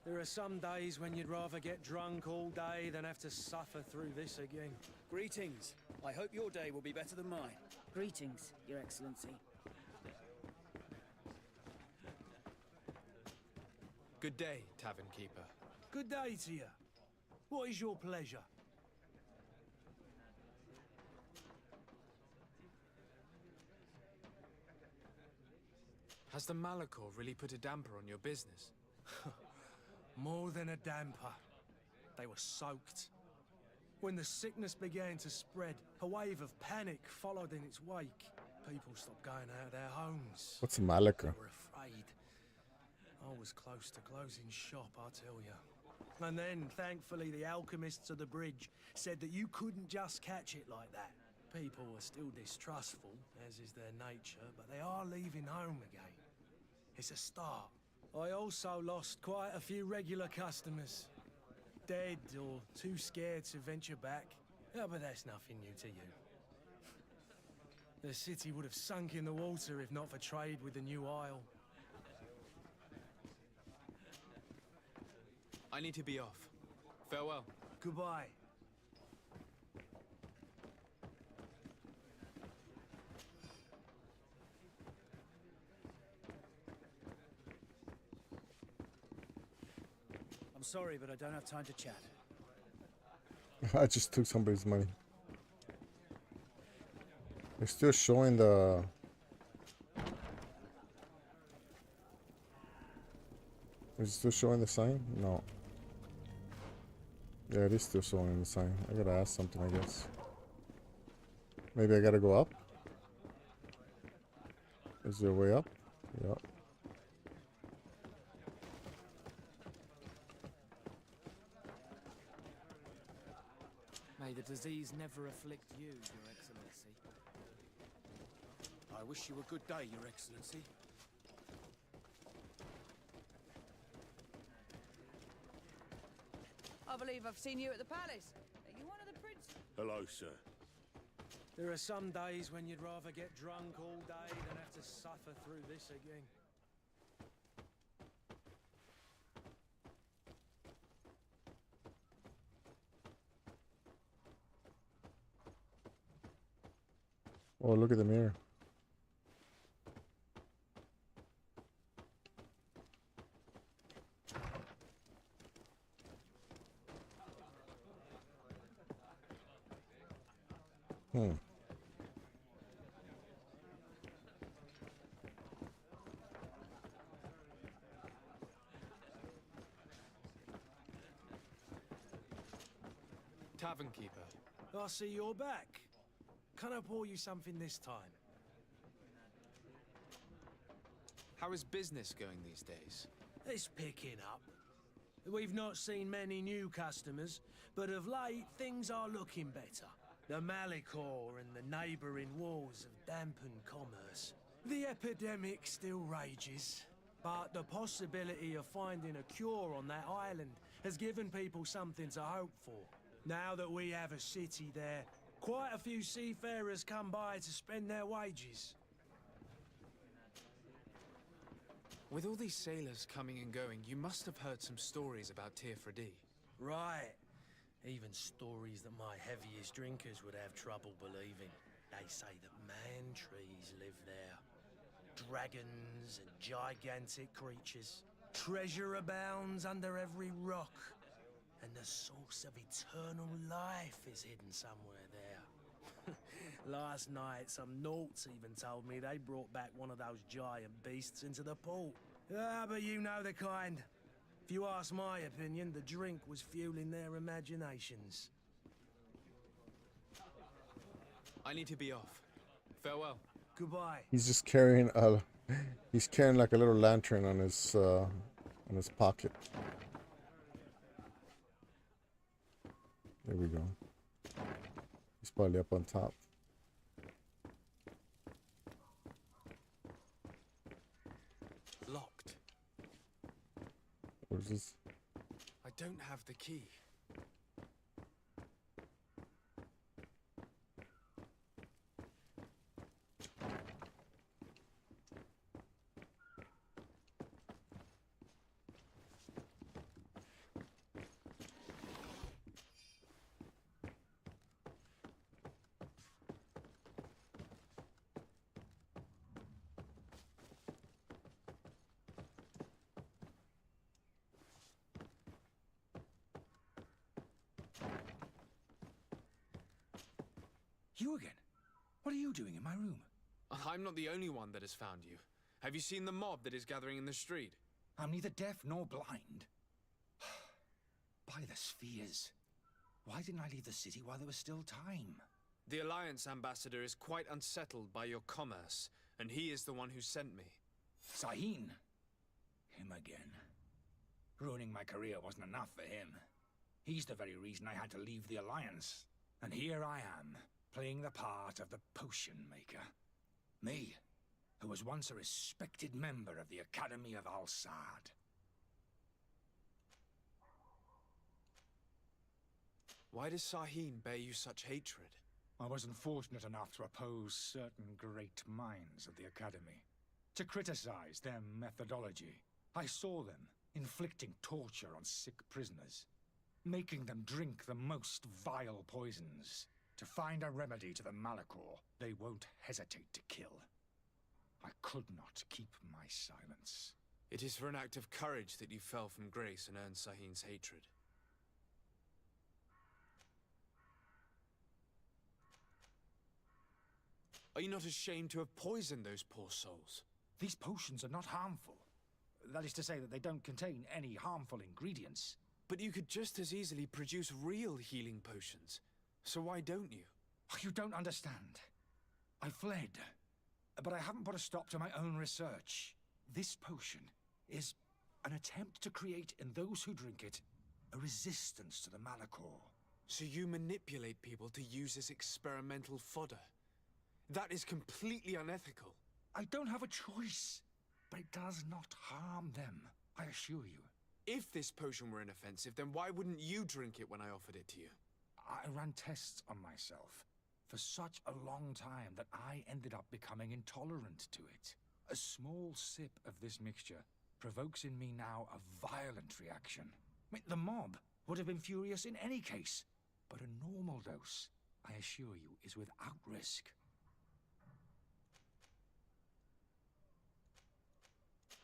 There are some days when you'd rather get drunk all day than have to suffer through this again. Greetings. I hope your day will be better than mine. Greetings, Your Excellency. Good day, tavern keeper. Good day to you. What is your pleasure? Has the Malachor really put a damper on your business? More than a damper. They were soaked. When the sickness began to spread, a wave of panic followed in its wake. People stopped going out of their homes. What's a Malachor? They were afraid. I was close to closing shop, I tell you. And then, thankfully, the alchemists of the bridge said that you couldn't just catch it like that. People were still distrustful, as is their nature, but they are leaving home again. It's a start. I also lost quite a few regular customers. Dead or too scared to venture back. Yeah, but that's nothing new to you. The city would have sunk in the water if not for trade with the new isle. I need to be off. Farewell. Goodbye. I'm sorry, but I don't have time to chat. I just took somebody's money. They're still showing the... Is it still showing the sign? No. Yeah, it is still showing the sign. I gotta ask something, I guess. Maybe I gotta go up? Is there a way up? Yep. May the disease never afflict you, Your Excellency. I wish you a good day, Your Excellency. I believe I've seen you at the palace. Are you one of the princes? Hello, sir. There are some days when you'd rather get drunk all day than have to suffer through this again. Oh, look at the mirror. Tavern keeper. I see you're back. Can I pour you something this time? How is business going these days? It's picking up. We've not seen many new customers, but of late things are looking better. The Malachor and the neighbouring wars have dampened commerce. The epidemic still rages, but the possibility of finding a cure on that island has given people something to hope for. Now that we have a city there, quite a few seafarers come by to spend their wages. With all these sailors coming and going, you must have heard some stories about Teofredi. Right. Even stories that my heaviest drinkers would have trouble believing. They say that man-trees live there. Dragons and gigantic creatures. Treasure abounds under every rock. And the source of eternal life is hidden somewhere there. Last night, some Nauts even told me they brought back one of those giant beasts into the port. Ah, but you know the kind. If you ask my opinion, the drink was fueling their imaginations. I need to be off. Farewell. Goodbye. He's just carrying a, he's carrying like a little lantern on his pocket. There we go. He's probably up on top. Locked. What is this? I don't have the key. You again? What are you doing in my room? I'm not the only one that has found you. Have you seen the mob that is gathering in the street? I'm neither deaf nor blind. By the spheres. Why didn't I leave the city while there was still time? The Alliance ambassador is quite unsettled by your commerce, and he is the one who sent me. Sahin. Him again. Ruining my career wasn't enough for him. He's the very reason I had to leave the Alliance. And here I am, playing the part of the potion maker. Me, who was once a respected member of the Academy of Al-Sad. Why does Sahin bear you such hatred? I wasn't fortunate enough to oppose certain great minds of the Academy. To criticize their methodology. I saw them inflicting torture on sick prisoners. Making them drink the most vile poisons. To find a remedy to the Malachor they won't hesitate to kill. I could not keep my silence. It is for an act of courage that you fell from grace and earned Sahin's hatred. Are you not ashamed to have poisoned those poor souls? These potions are not harmful. That is to say that they don't contain any harmful ingredients. But you could just as easily produce real healing potions. So why don't you? You don't understand. I fled. But I haven't put a stop to my own research. This potion is an attempt to create in those who drink it a resistance to the Malachor. So you manipulate people to use as experimental fodder? That is completely unethical. I don't have a choice. But it does not harm them, I assure you. If this potion were inoffensive, then why wouldn't you drink it when I offered it to you? I ran tests on myself for such a long time that I ended up becoming intolerant to it. A small sip of this mixture provokes in me now a violent reaction. I mean, the mob would have been furious in any case, but a normal dose, I assure you, is without risk.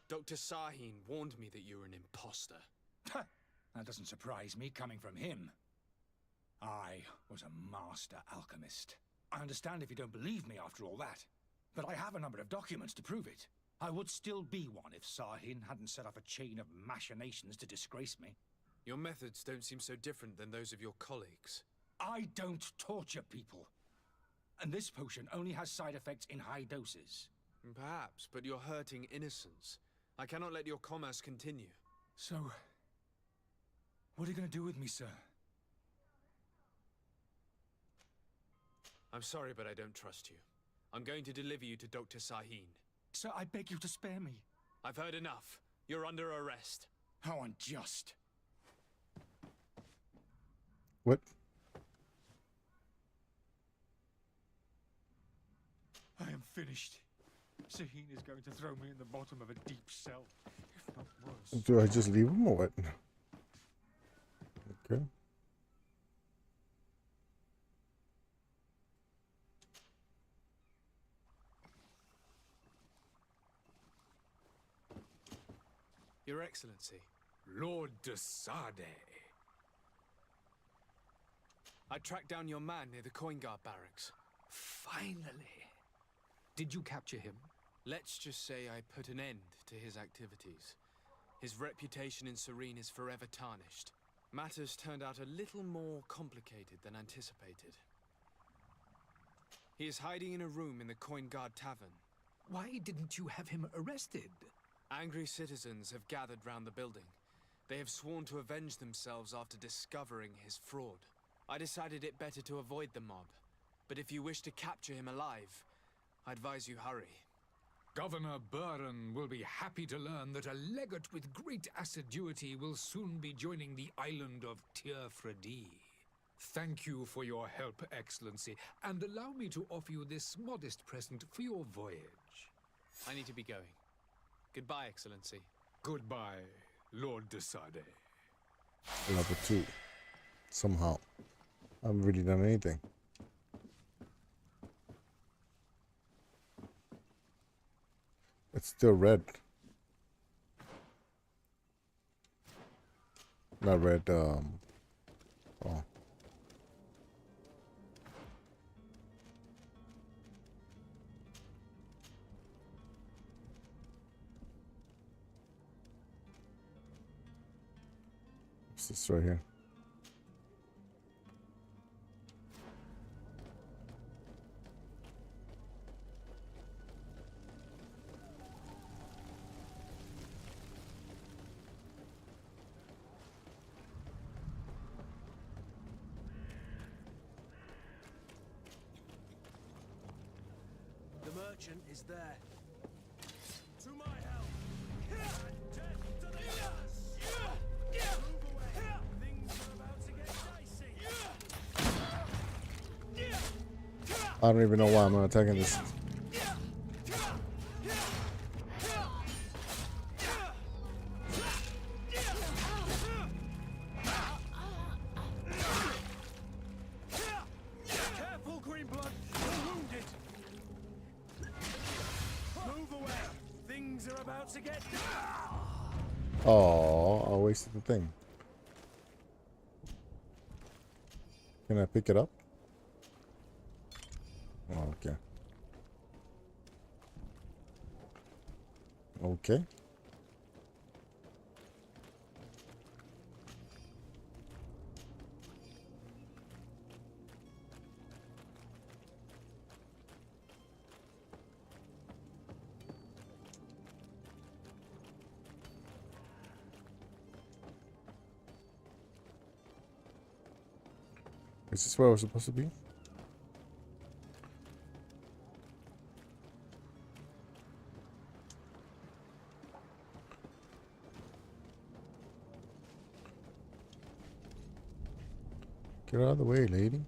Dr. Sahin warned me that you were an imposter. That doesn't surprise me, coming from him. I was a master alchemist. I understand if you don't believe me after all that, but I have a number of documents to prove it. I would still be one if Sahin hadn't set up a chain of machinations to disgrace me. Your methods don't seem so different than those of your colleagues. I don't torture people. And this potion only has side effects in high doses. Perhaps, but you're hurting innocents. I cannot let your commerce continue. So, what are you going to do with me, sir? I'm sorry, but I don't trust you. I'm going to deliver you to Dr. Sahin. Sir, I beg you to spare me. I've heard enough. You're under arrest. How unjust. What? I am finished. Sahin is going to throw me in the bottom of a deep cell, if not worse. Do I just leave him or what? Okay. Your Excellency. Lord de Sade. I tracked down your man near the Coin Guard barracks. Finally. Did you capture him? Let's just say I put an end to his activities. his reputation in Serene is forever tarnished. Matters turned out a little more complicated than anticipated. He is hiding in a room in the Coin Guard Tavern. Why didn't you have him arrested? Angry citizens have gathered round the building. They have sworn to avenge themselves after discovering his fraud. I decided it better to avoid the mob, but if you wish to capture him alive, I advise you hurry. Governor Buren will be happy to learn that a legate with great assiduity will soon be joining the island of Tearfredi. Thank you for your help, Excellency, and allow me to offer you this modest present for your voyage. I need to be going. Goodbye, Excellency. Goodbye, Lord de Sade. Level 2. Somehow. I haven't really done anything. It's still red. Not red, oh. What's this right here? The merchant is there. To my help! And death to the others! Move away! Things are about to get dicey! I don't even know why I'm not attacking this. Careful, Greenblood! You're wounded! Move away! Things are about to get... Oh, I wasted the thing. Can I pick it up? Oh, okay. Okay. Is this where I was supposed to be? Get out of the way, lady.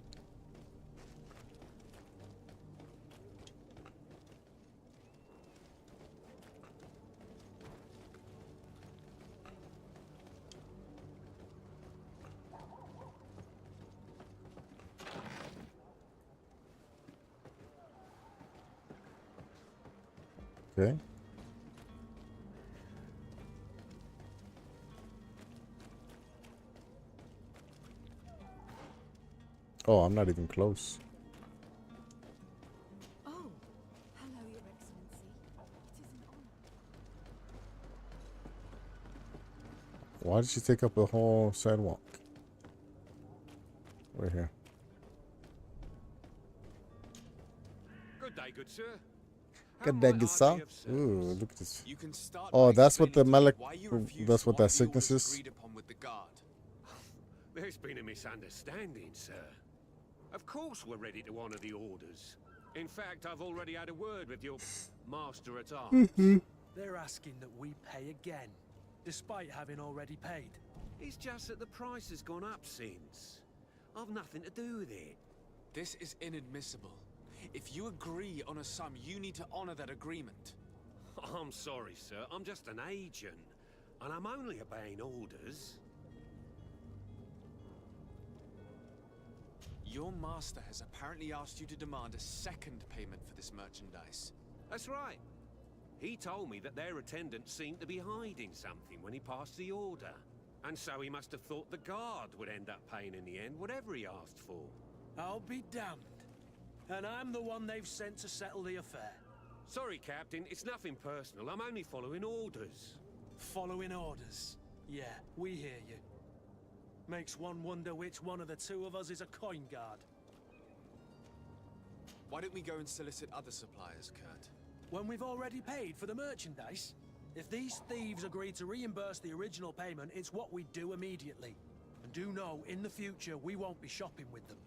Okay. Oh, I'm not even close. Oh, hello, Your Excellency. It is an honor. Why did she take up the whole sidewalk? Right here. Good day, good sir. Good day, good sir. Ooh, look at this. You can start Oh, by that's what the explaining to me Malak. why you refused That's what all that the sickness orders is. agreed upon with the guard. There's been a misunderstanding, sir. Of course we're ready to honor the orders. In fact, I've already had a word with your master at arms. They're asking that we pay again, despite having already paid. It's just that the price has gone up since. I've nothing to do with it. This is inadmissible. If you agree on a sum, you need to honor that agreement. I'm sorry, sir. I'm just an agent. And I'm only obeying orders. Your master has apparently asked you to demand a second payment for this merchandise. That's right. He told me that their attendant seemed to be hiding something when he passed the order. And so he must have thought the guard would end up paying in the end, whatever he asked for. I'll be damned. And I'm the one they've sent to settle the affair. Sorry, Captain. It's nothing personal. I'm only following orders. Following orders. Yeah, we hear you. Makes one wonder which one of the two of us is a coin guard. Why don't we go and solicit other suppliers, Kurt? When we've already paid for the merchandise? If these thieves agree to reimburse the original payment, it's what we do immediately. And do know, in the future, we won't be shopping with them.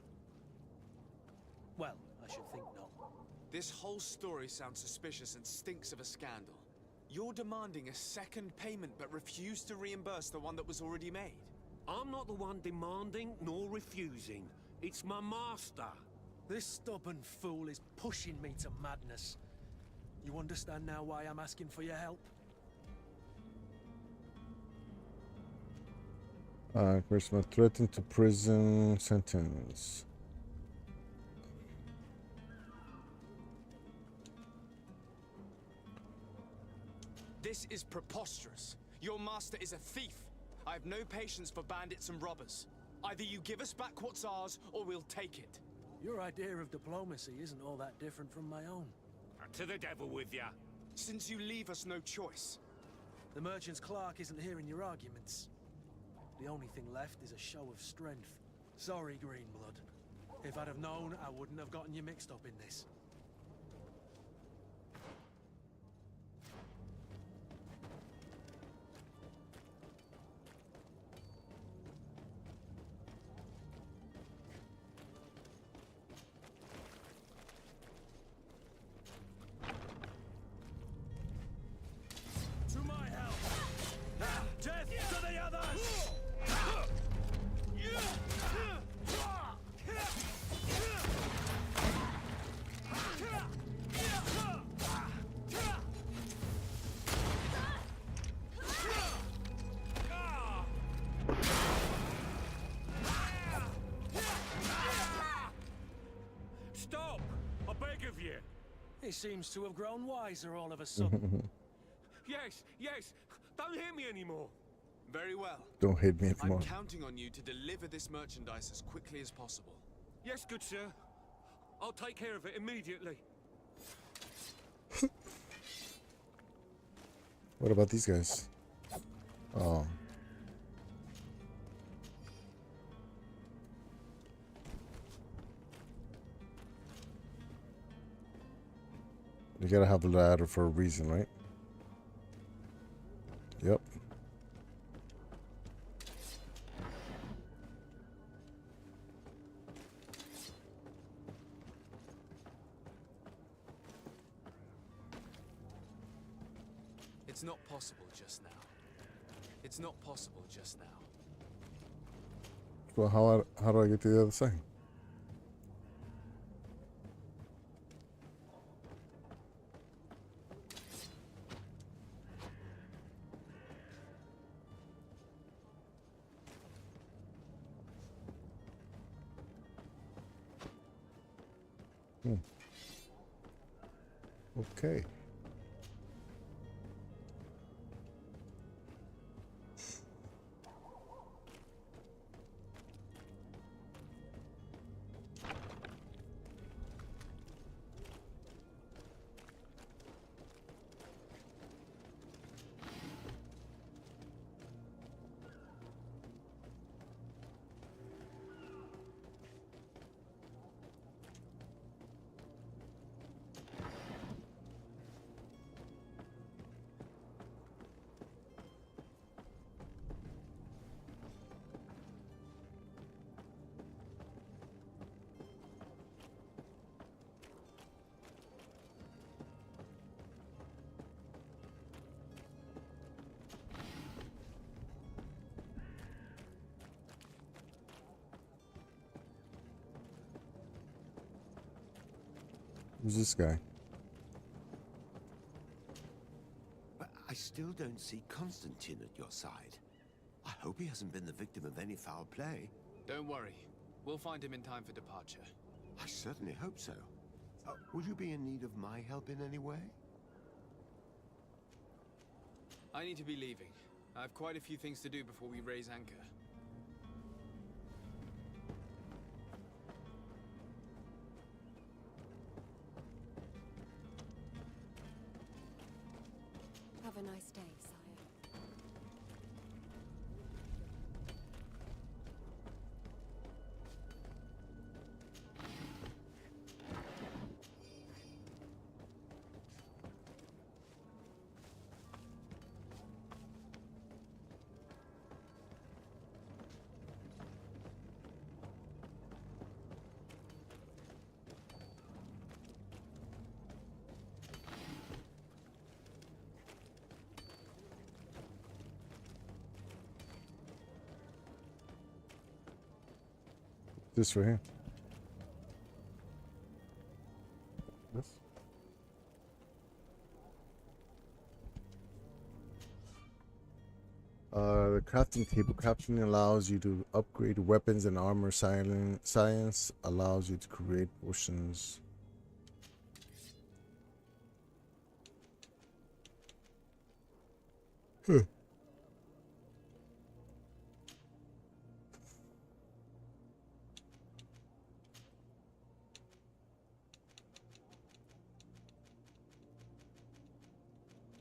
Well, I should think not. This whole story sounds suspicious and stinks of a scandal. You're demanding a second payment but refuse to reimburse the one that was already made. I'm not the one demanding nor refusing. It's my master. This stubborn fool is pushing me to madness. You understand now why I'm asking for your help? Charisma threatened to prison sentence. This is preposterous. Your master is a thief. I have no patience for bandits and robbers. Either you give us back what's ours, or we'll take it. Your idea of diplomacy isn't all that different from my own. To the devil with ya. Since you leave us no choice. The merchant's clerk isn't hearing your arguments. The only thing left is a show of strength. Sorry, Greenblood. If I'd have known, I wouldn't have gotten you mixed up in this. To my help! Death to the others! Stop! I beg of you. He seems to have grown wiser all of a sudden. Yes, yes. Don't hit me anymore. Very well. Don't hit me I'm anymore. counting on you to deliver this merchandise as quickly as possible. Yes, good sir. I'll take care of it immediately. What about these guys? Oh. You gotta have a ladder for a reason, right? Yep. It's not possible just now. It's not possible just now. Well, how do I get to the other side? Okay. Who's this guy? But I still don't see Constantine at your side. I hope he hasn't been the victim of any foul play. Don't worry. We'll find him in time for departure. I certainly hope so. Would you be in need of my help in any way? I need to be leaving. I have quite a few things to do before we raise anchor. Have a nice day, sire. This right here. This. The crafting table. Crafting allows you to upgrade weapons and armor. Science allows you to create potions.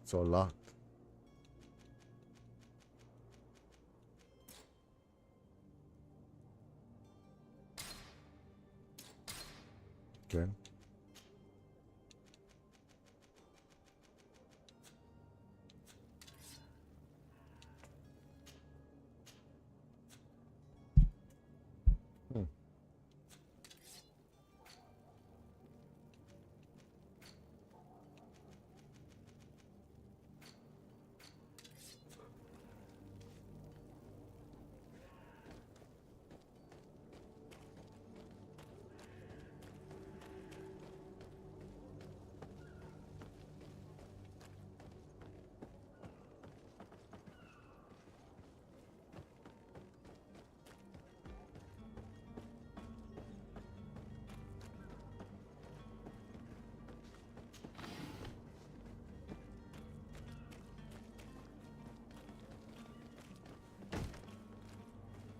It's all locked. Okay.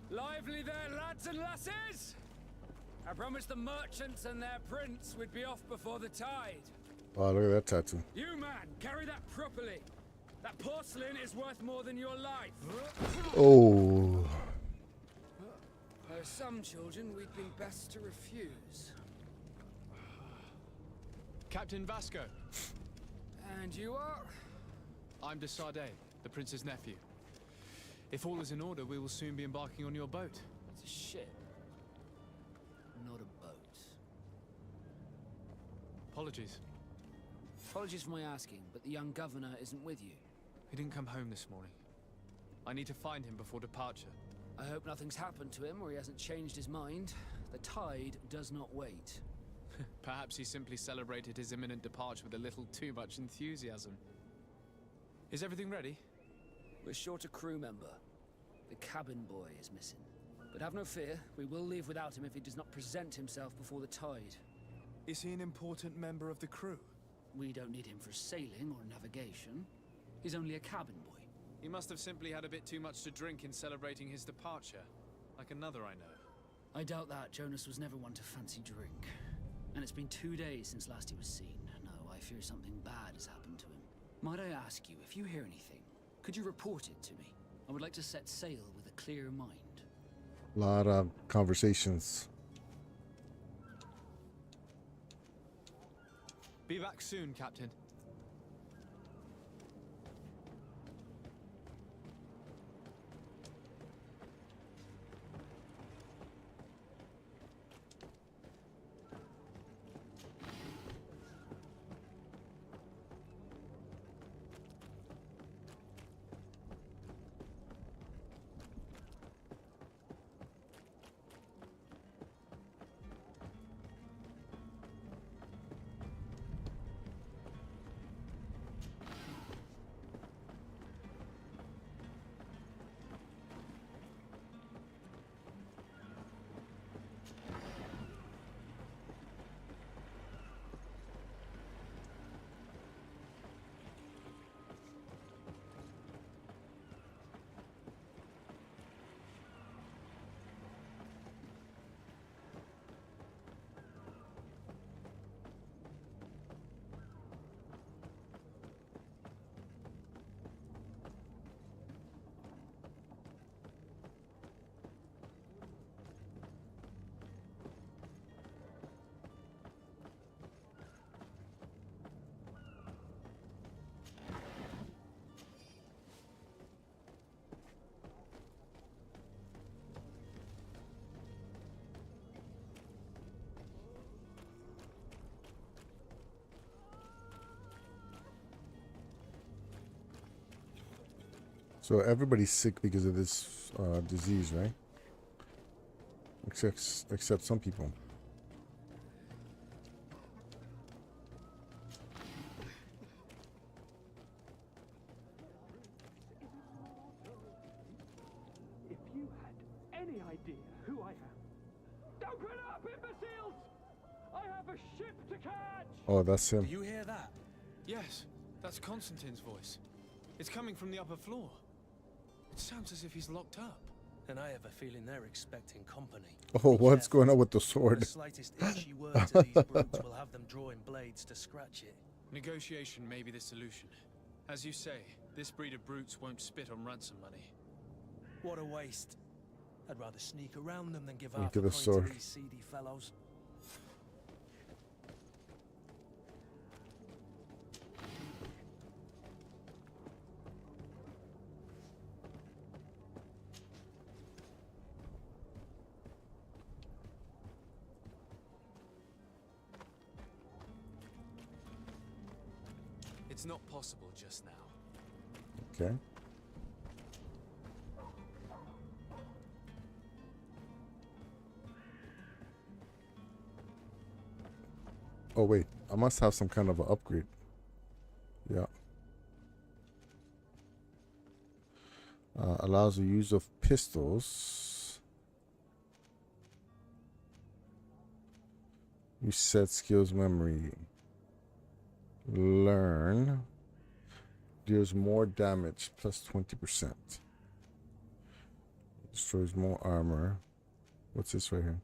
Lively there, lads and lasses! I promised the merchants and their prince we'd be off before the tide. Wow, look at that tattoo. You, man, carry that properly. That porcelain is worth more than your life. Oh. There are some children we'd been best to refuse. Captain Vasco. And you are? I'm de Sardet, the prince's nephew. If all is in order, we will soon be embarking on your boat. It's a ship, not a boat. Apologies. Apologies for my asking, but the young governor isn't with you. He didn't come home this morning. I need to find him before departure. I hope nothing's happened to him or he hasn't changed his mind. The tide does not wait. Perhaps he simply celebrated his imminent departure with a little too much enthusiasm. Is everything ready? We're short a crew member. The cabin boy is missing. But have no fear, we will leave without him if he does not present himself before the tide. Is he an important member of the crew? We don't need him for sailing or navigation. He's only a cabin boy. He must have simply had a bit too much to drink in celebrating his departure. Like another I know. I doubt that. Jonas was never one to fancy drink. And it's been 2 days since last he was seen. No, I fear something bad has happened to him. Might I ask you, if you hear anything, could you report it to me? I would like to set sail with a clear mind. A lot of conversations. Be back soon, Captain. So everybody's sick because of this disease, right? Except some people. If you had any idea who I am. Open up, imbeciles! I have a ship to catch! Oh, that's him. Do you hear that? Yes, that's Constantine's voice. It's coming from the upper floor. It sounds as if he's locked up. And I have a feeling they're expecting company. Oh, what's going on with the sword? The slightest itchy word to these brutes will have them drawing blades to scratch it. Negotiation may be the solution. As you say, this breed of brutes won't spit on ransom money. What a waste. I'd rather sneak around them than give Look half at a the coin sword. to these seedy fellows. It's not possible just now. Okay. Oh wait, I must have some kind of an upgrade. Yeah. Allows the use of pistols. Reset skills memory. Learn. Deals more damage, plus 20%. Destroys more armor. What's this right here?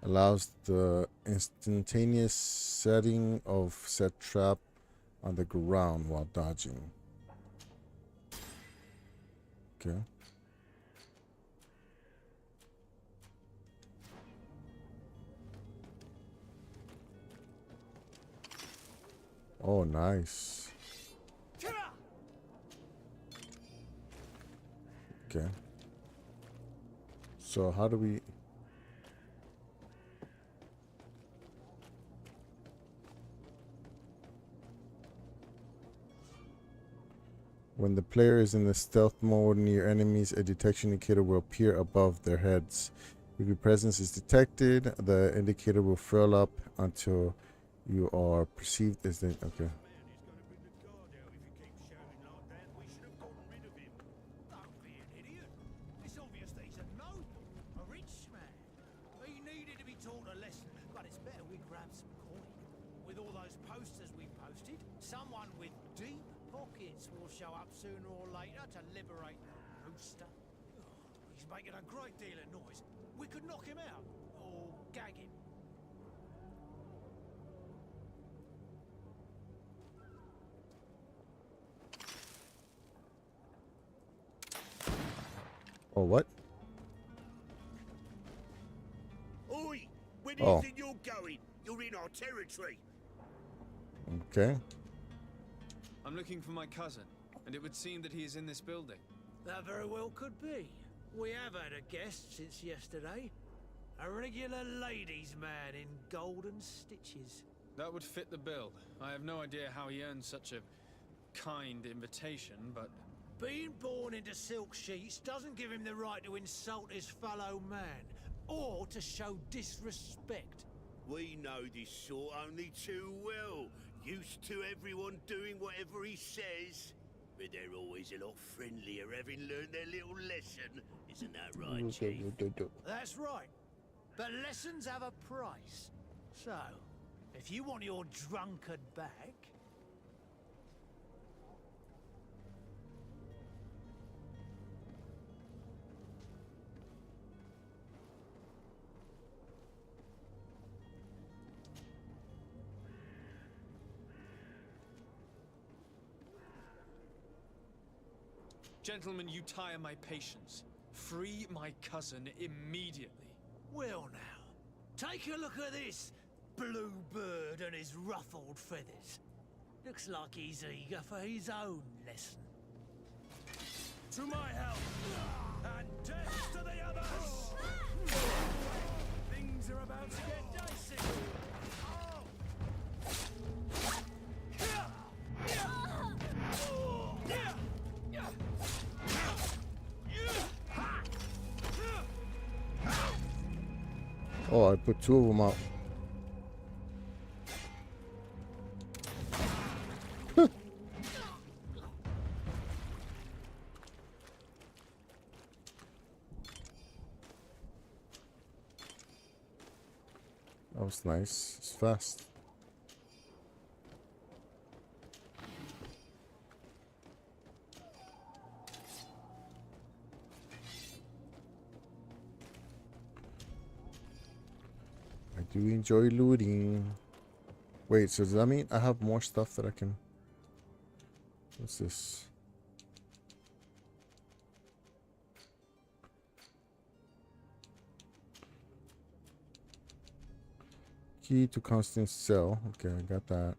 Allows the instantaneous setting of set trap on the ground while dodging. Okay. Oh, nice. Okay. So how do we... When the player is in the stealth mode near enemies, a detection indicator will appear above their heads. If your presence is detected, the indicator will fill up until you are perceived as the... Okay. Someone with deep pockets will show up sooner or later to liberate the rooster. He's making a great deal of noise. We could knock him out or gag him. Oh, what? Oi! Where do you think you're going? You're in our territory. Okay. I'm looking for my cousin, and it would seem that he is in this building. That very well could be. We have had a guest since yesterday. A regular ladies' man in golden stitches. That would fit the bill. I have no idea how he earned such a kind invitation, but... Being born into silk sheets doesn't give him the right to insult his fellow man, or to show disrespect. We know this sort only too well. Used to everyone doing whatever he says. But they're always a lot friendlier having learned their little lesson. Isn't that right, Chief? That's right. But lessons have a price. So, if you want your drunkard back... Gentlemen, you tire my patience. Free my cousin immediately. Well now, take a look at this blue bird and his ruffled feathers. Looks like he's eager for his own lesson. To my help, and death to the others! Things are about to get dicey. Oh, I put 2 of them out. That was nice. It's fast. I do enjoy looting. Wait, so does that mean I have more stuff that I can... What's this? Key to constant cell. Okay, I got that.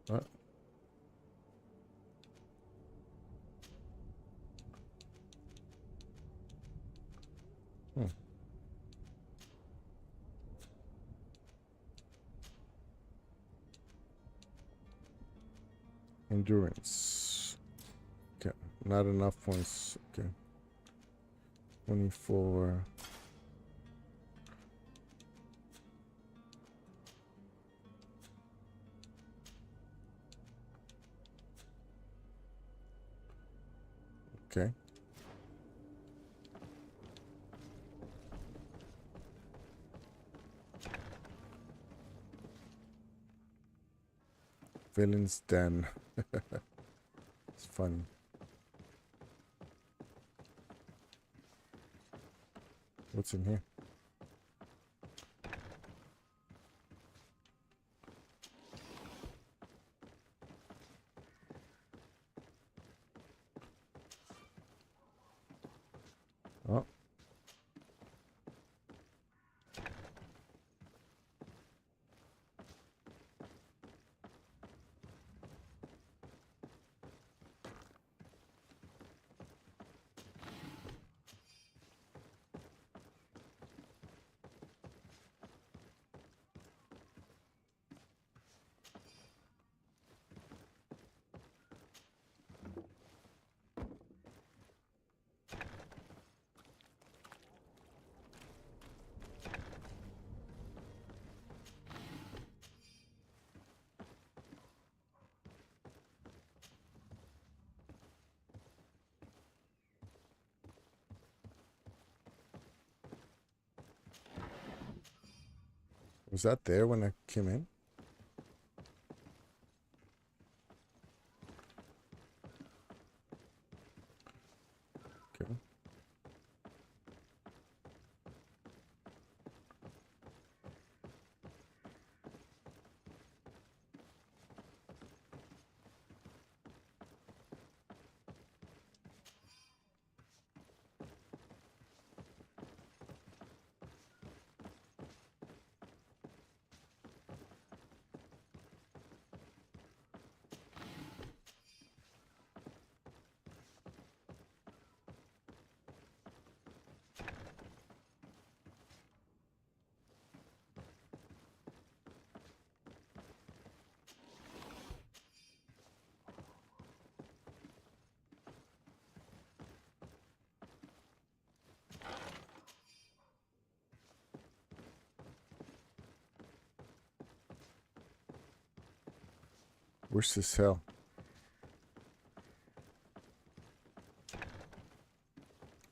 What? Hmm. Endurance. Okay, not enough points. Okay. 24. Okay. Villain's Den. It's funny. What's in here? Oh. Was that there when I came in? Okay. Where's this hell?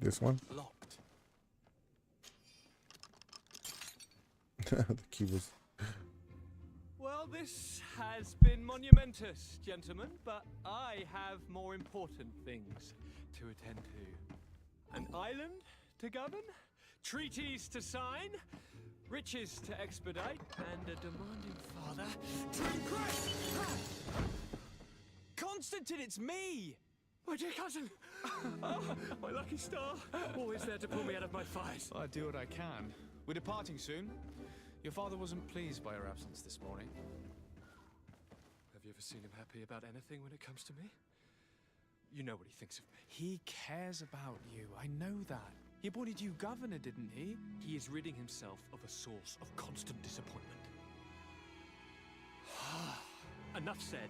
This one? Locked. The key was... Well, this has been monumentous, gentlemen, but I have more important things to attend to. An island to govern, treaties to sign, riches to expedite, and a demanding father to impress. Constantine, it's me! My dear cousin! Oh, my lucky star! Always there to pull me out of my fight. I do what I can. We're departing soon. Your father wasn't pleased by your absence this morning. Have you ever seen him happy about anything when it comes to me? You know what he thinks of me. He cares about you. I know that. He appointed you governor, didn't he? He is ridding himself of a source of constant disappointment. Enough said.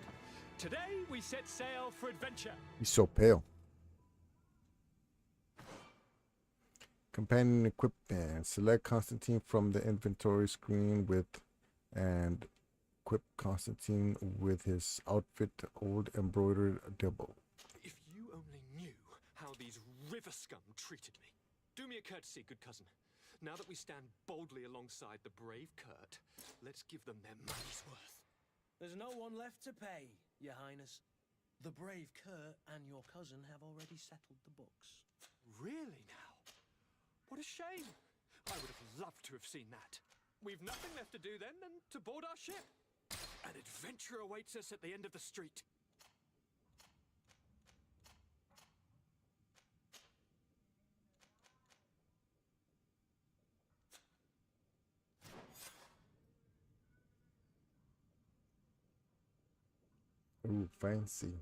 Today we set sail for adventure. He's so pale. Companion equipment. Select Constantine from the inventory screen with and equip Constantine with his outfit, old embroidered double. If you only knew how these river scum treated me. Do me a courtesy, good cousin. Now that we stand boldly alongside the brave Kurt, let's give them their money's worth. There's no one left to pay, Your Highness. The brave Kurt and your cousin have already settled the books. Really now? What a shame. I would have loved to have seen that. We've nothing left to do then than to board our ship. An adventure awaits us at the end of the street. Ooh, fancy.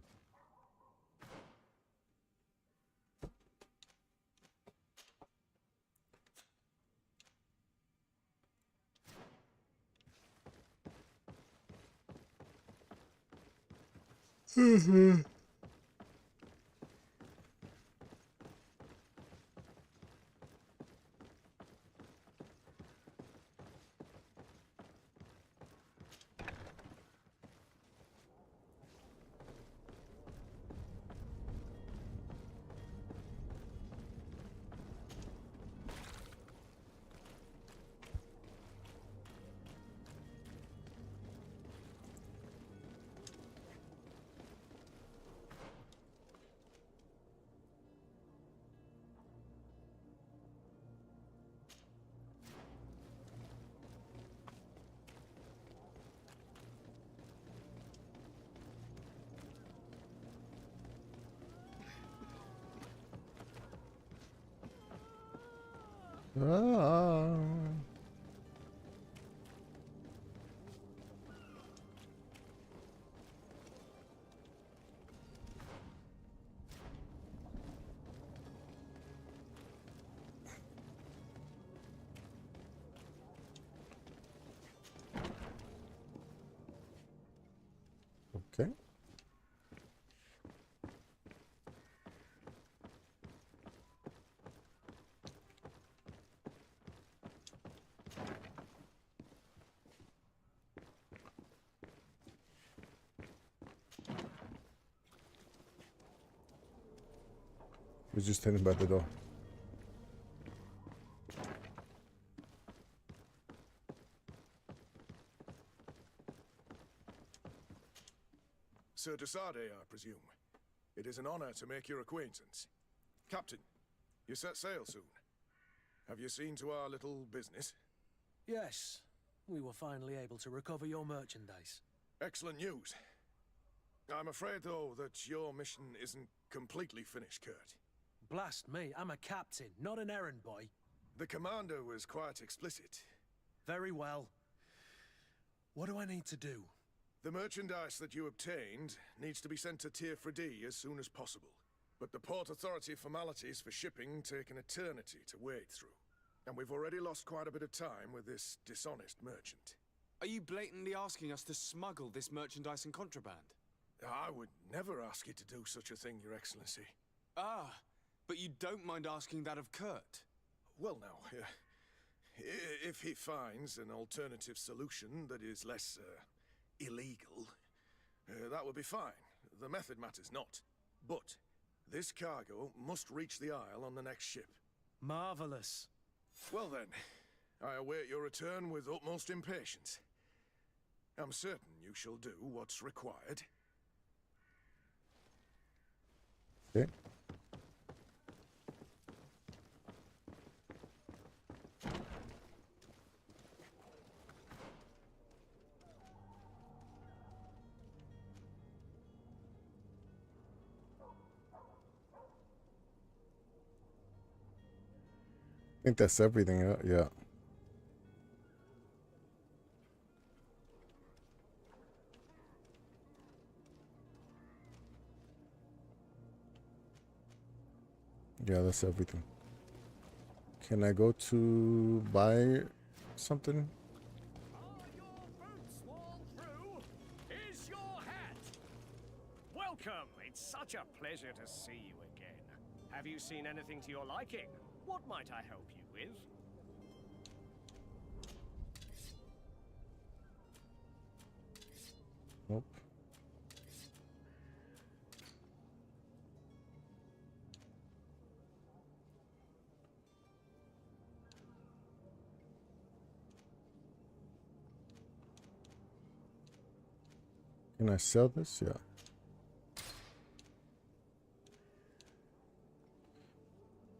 Mm-hmm. Ah. Okay. He's just standing by the door. Sir Desade, I presume. It is an honor to make your acquaintance. Captain, you set sail soon. Have you seen to our little business? Yes, we were finally able to recover your merchandise. Excellent news. I'm afraid, though, that your mission isn't completely finished, Kurt. Blast me, I'm a captain, not an errand boy. The commander was quite explicit. Very well. What do I need to do? The merchandise that you obtained needs to be sent to Tier D as soon as possible. But the Port Authority formalities for shipping take an eternity to wade through. And we've already lost quite a bit of time with this dishonest merchant. Are you blatantly asking us to smuggle this merchandise and contraband? I would never ask you to do such a thing, Your Excellency. Ah, but you don't mind asking that of Kurt? Well, now, if he finds an alternative solution that is less, illegal, that would be fine. The method matters not. But this cargo must reach the Isle on the next ship. Marvelous. Well then, I await your return with utmost impatience. I'm certain you shall do what's required. Okay. I think that's everything, yeah. Yeah, that's everything. Can I go to buy something? Is your hat? Welcome. It's such a pleasure to see you again. Have you seen anything to your liking? What might I help you with? Nope. Can I sell this? Yeah.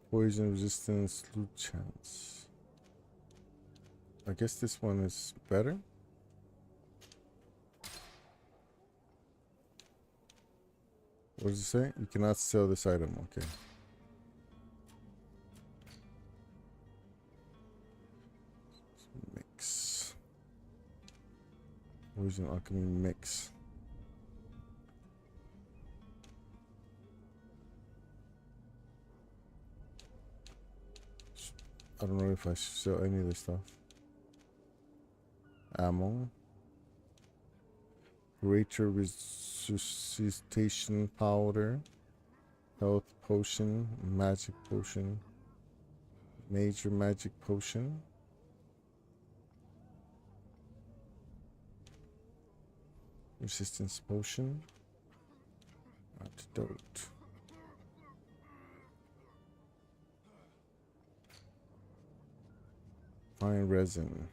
Poison resistance, loot chance. I guess this one is better. What does it say? You cannot sell this item. Okay. Mix. Poison alchemy mix. I don't know if I should sell any of this stuff. Ammo. Greater resuscitation powder. Health potion. Magic potion. Major magic potion. Resistance potion. Antidote. Fine resin.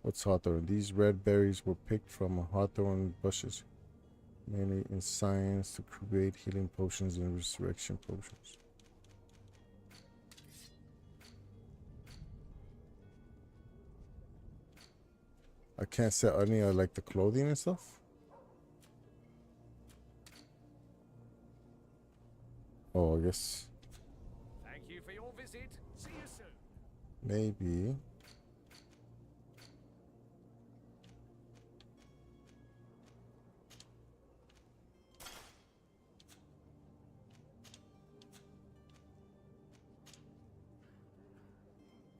What's hawthorn? These red berries were picked from hawthorn bushes, mainly in science to create healing potions and resurrection potions. I can't sell any of like the clothing and stuff. Oh, I guess Thank you for your visit. See you soon. maybe.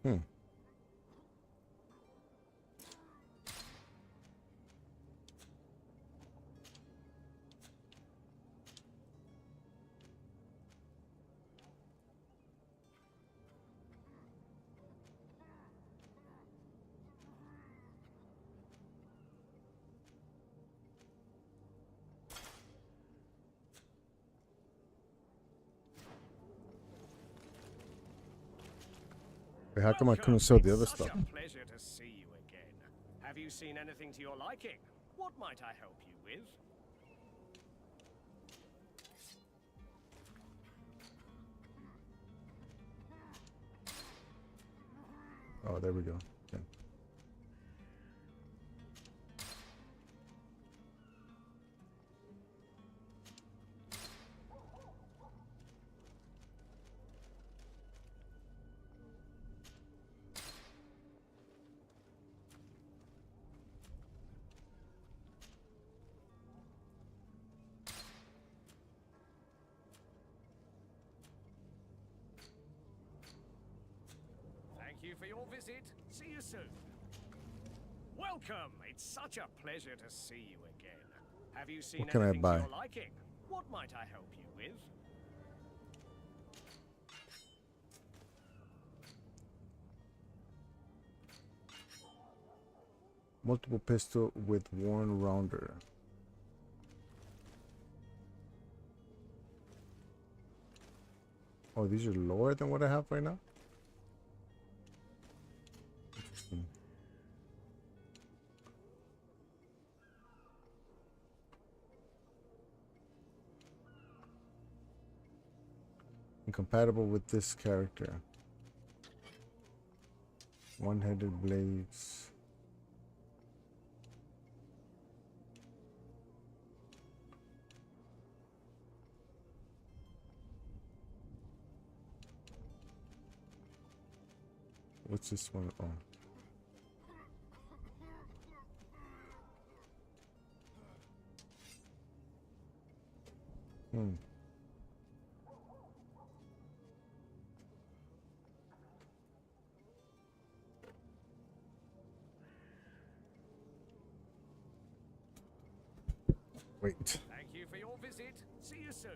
Hmm. Wait, how come I couldn't sell the other Such stuff? a pleasure to see you again. Have you seen anything to your liking? What might I help you with? Oh, there we go. Okay. Thank you for your visit. See you soon. Welcome. It's such a pleasure to see you again. Have you seen What can I anything buy? to your liking? What might I help you with? Multiple pistol with one rounder. Oh, these are lower than what I have right now? Interesting. Incompatible with this character. One-handed blades. What's this one? Oh. Hmm. Wait. Thank you for your visit. See you soon.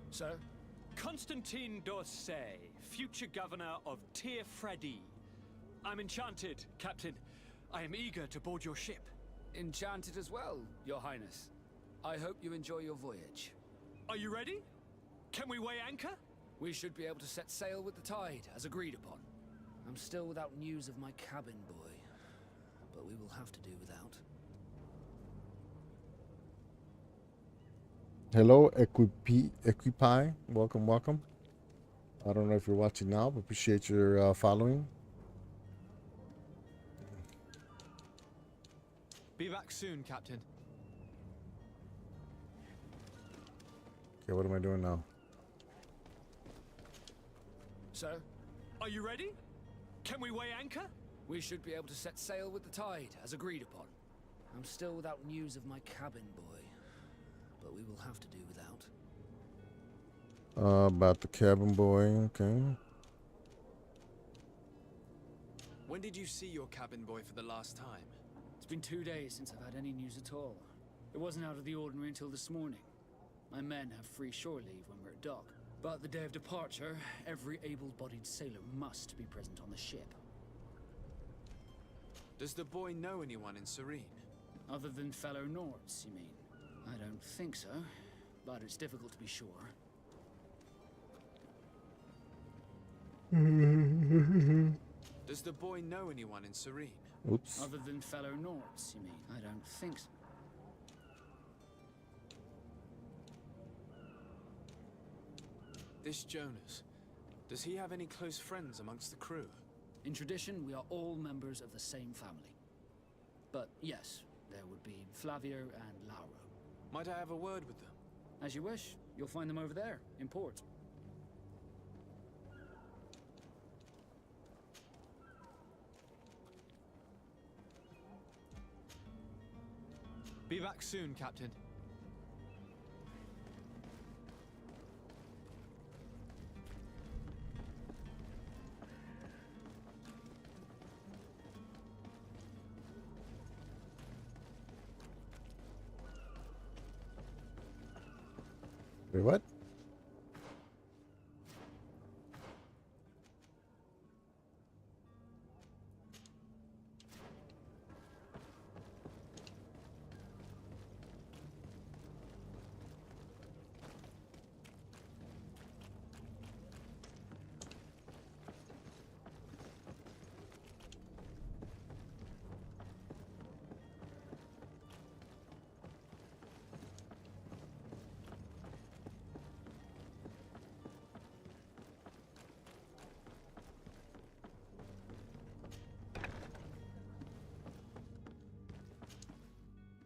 Sir? Constantine d'Orsay, future governor of Tir Freddy. I'm enchanted, Captain. I am eager to board your ship. Enchanted as well, Your Highness. I hope you enjoy your voyage. Are you ready? Can we weigh anchor? We should be able to set sail with the tide, as agreed upon. I'm still without news of my cabin boy, but we will have to do without. Hello, Equipi. Welcome, welcome. I don't know if you're watching now, but appreciate your following. Be back soon, Captain. Okay, what am I doing now? Sir? Are you ready? Can we weigh anchor? We should be able to set sail with the tide, as agreed upon. I'm still without news of my cabin boy, but we will have to do without. About the cabin boy, okay. When did you see your cabin boy for the last time? It's been 2 days since I've had any news at all. It wasn't out of the ordinary until this morning. My men have free shore leave when we're at dock. But the day of departure, every able-bodied sailor must be present on the ship. Does the boy know anyone in Serene? Other than fellow Nords, you mean? I don't think so, but it's difficult to be sure. Does the boy know anyone in Serene? Oops. Other than fellow Nords, you mean? I don't think so. This Jonas, does he have any close friends amongst the crew? In tradition, we are all members of the same family. But yes, there would be Flavio and Lauro. Might I have a word with them? As you wish. You'll find them over there, in port. Be back soon, Captain. Wait, what?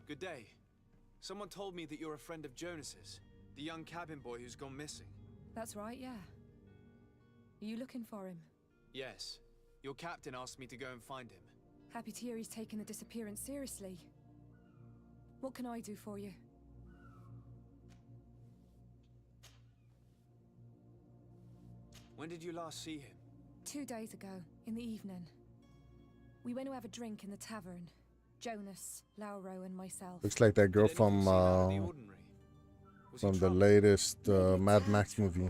Good day. Someone told me that you're a friend of Jonas's, the young cabin boy who's gone missing. That's right, yeah. Are you looking for him? Yes. Your captain asked me to go and find him. Happy to hear he's taken the disappearance seriously. What can I do for you? When did you last see him? 2 days ago, in the evening. We went to have a drink in the tavern. Jonas, Lauro, and myself. Looks like that girl from the latest Mad Max movie.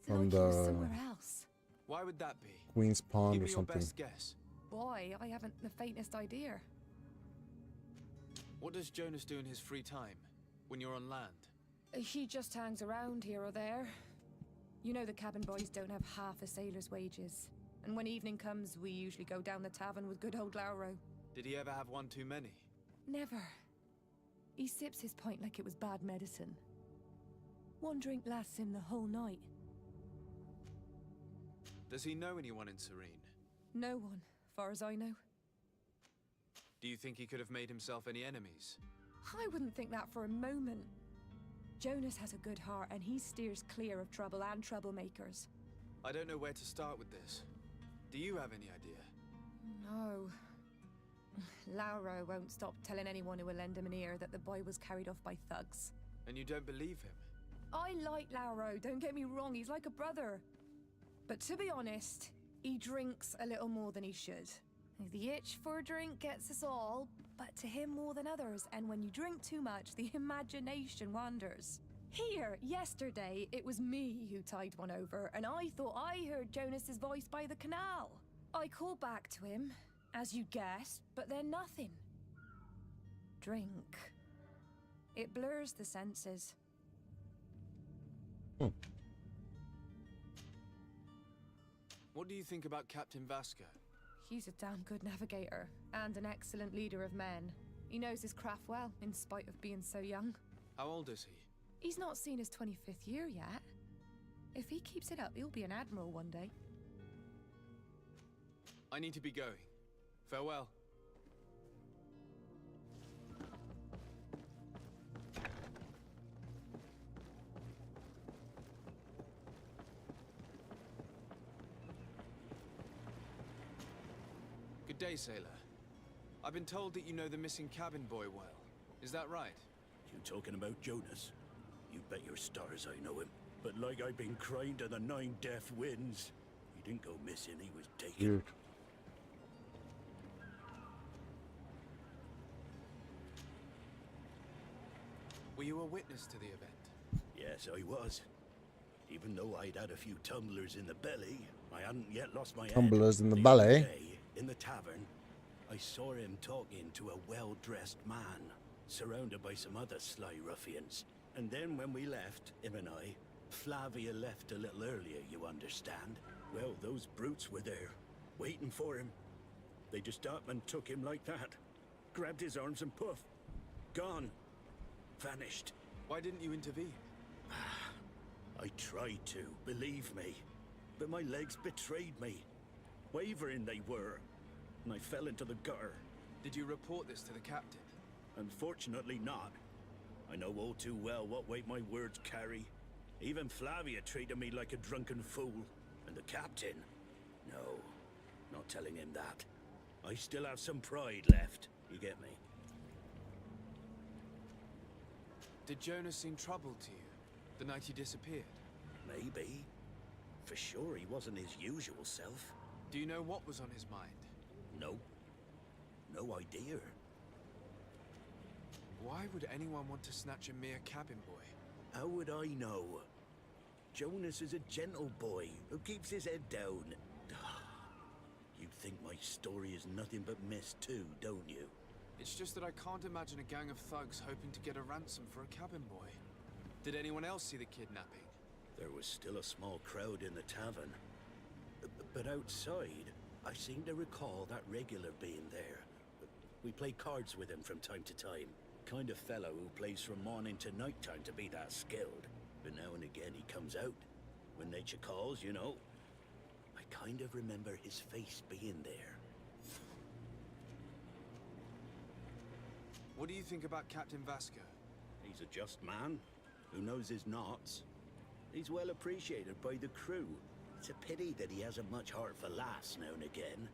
From the Somewhere else. Why would that be? Queen's Pond Give or me your something. best guess. Boy, I haven't the faintest idea. What does Jonas do in his free time, when you're on land? He just hangs around here or there. You know the cabin boys don't have half a sailor's wages. And when evening comes, we usually go down the tavern with good old Lauro. Did he ever have one too many? Never. He sips his pint like it was bad medicine. One drink lasts him the whole night. Does he know anyone in Serene? No one, far as I know. Do you think he could have made himself any enemies? I wouldn't think that for a moment. Jonas has a good heart and he steers clear of trouble and troublemakers. I don't know where to start with this. Do you have any idea? No. Lauro won't stop telling anyone who will lend him an ear that the boy was carried off by thugs. And you don't believe him? I like Lauro, don't get me wrong, he's like a brother. But to be honest, he drinks a little more than he should. The itch for a drink gets us all, but to him more than others, and when you drink too much, the imagination wanders. Here, yesterday, it was me who tied one over, and I thought I heard Jonas's voice by the canal. I called back to him, as you guessed, but then nothing. Drink. It blurs the senses. What do you think about Captain Vasco? He's a damn good navigator, and an excellent leader of men. He knows his craft well, in spite of being so young. How old is he? He's not seen his 25th year yet. If he keeps it up, he'll be an admiral one day. I need to be going. Farewell. Good day, sailor. I've been told that you know the missing cabin boy well. Is that right? You talking about Jonas? You bet your stars I know him. But like I've been crying to the 9 deaf winds, he didn't go missing, he was taken. Weird. Were you a witness to the event? Yes, I was. Even though I'd had a few tumblers in the belly, I hadn't yet lost my head. Tumblers in the other belly? day, in the tavern, I saw him talking to a well-dressed man, surrounded by some other sly ruffians. And then when we left, him and I, Flavia left a little earlier, you understand. Well, those brutes were there, waiting for him. They just up and took him like that. Grabbed his arms and poof. Gone. Vanished. Why didn't you intervene? I tried to, believe me. But my legs betrayed me. Wavering they were. And I fell into the gutter. Did you report this to the captain? Unfortunately not. I know all too well what weight my words carry. Even Flavia treated me like a drunken fool. And the captain? No, not telling him that. I still have some pride left. You get me? Did Jonas seem troubled to you the night he disappeared? Maybe. For sure he wasn't his usual self. Do you know what was on his mind? No. No idea. Why would anyone want to snatch a mere cabin boy? How would I know? Jonas is a gentle boy who keeps his head down. You think my story is nothing but mist too, don't you? It's just that I can't imagine a gang of thugs hoping to get a ransom for a cabin boy. Did anyone else see the kidnapping? There was still a small crowd in the tavern. But outside, I seem to recall that regular being there. We play cards with him from time to time. Kind of fellow who plays from morning to night time to be that skilled. But now and again he comes out. When nature calls, you know. I kind of remember his face being there. What do you think about Captain Vasco? He's a just man who knows his knots. He's well appreciated by the crew. It's a pity that he hasn't much heart for laughs now and again.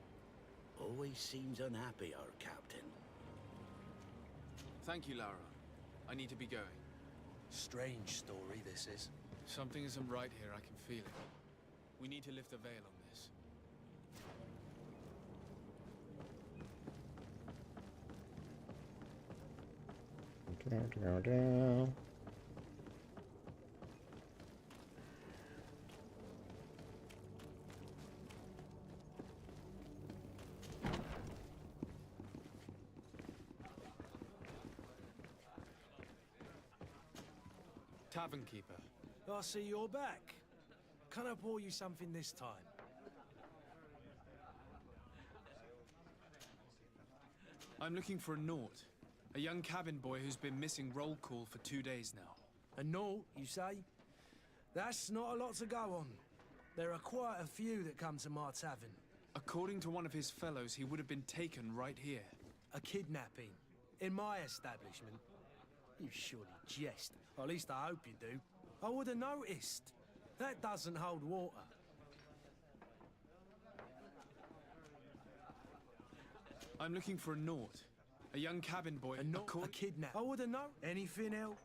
Always seems unhappy, our captain. Thank you, Lara. I need to be going. Strange story, this is. Something isn't right here, I can feel it. We need to lift the veil on this. Tavern keeper. I see you're back. Can I pour you something this time? I'm looking for a Nort. A young cabin boy who's been missing roll call for 2 days now. A Nort, you say? That's not a lot to go on. There are quite a few that come to my tavern. According to one of his fellows, he would have been taken right here. A kidnapping. In my establishment. You surely jest. Or at least I hope you do. I would have noticed. That doesn't hold water. I'm looking for a Nort. A young cabin boy. And not a kidnap. I would have known. Anything else?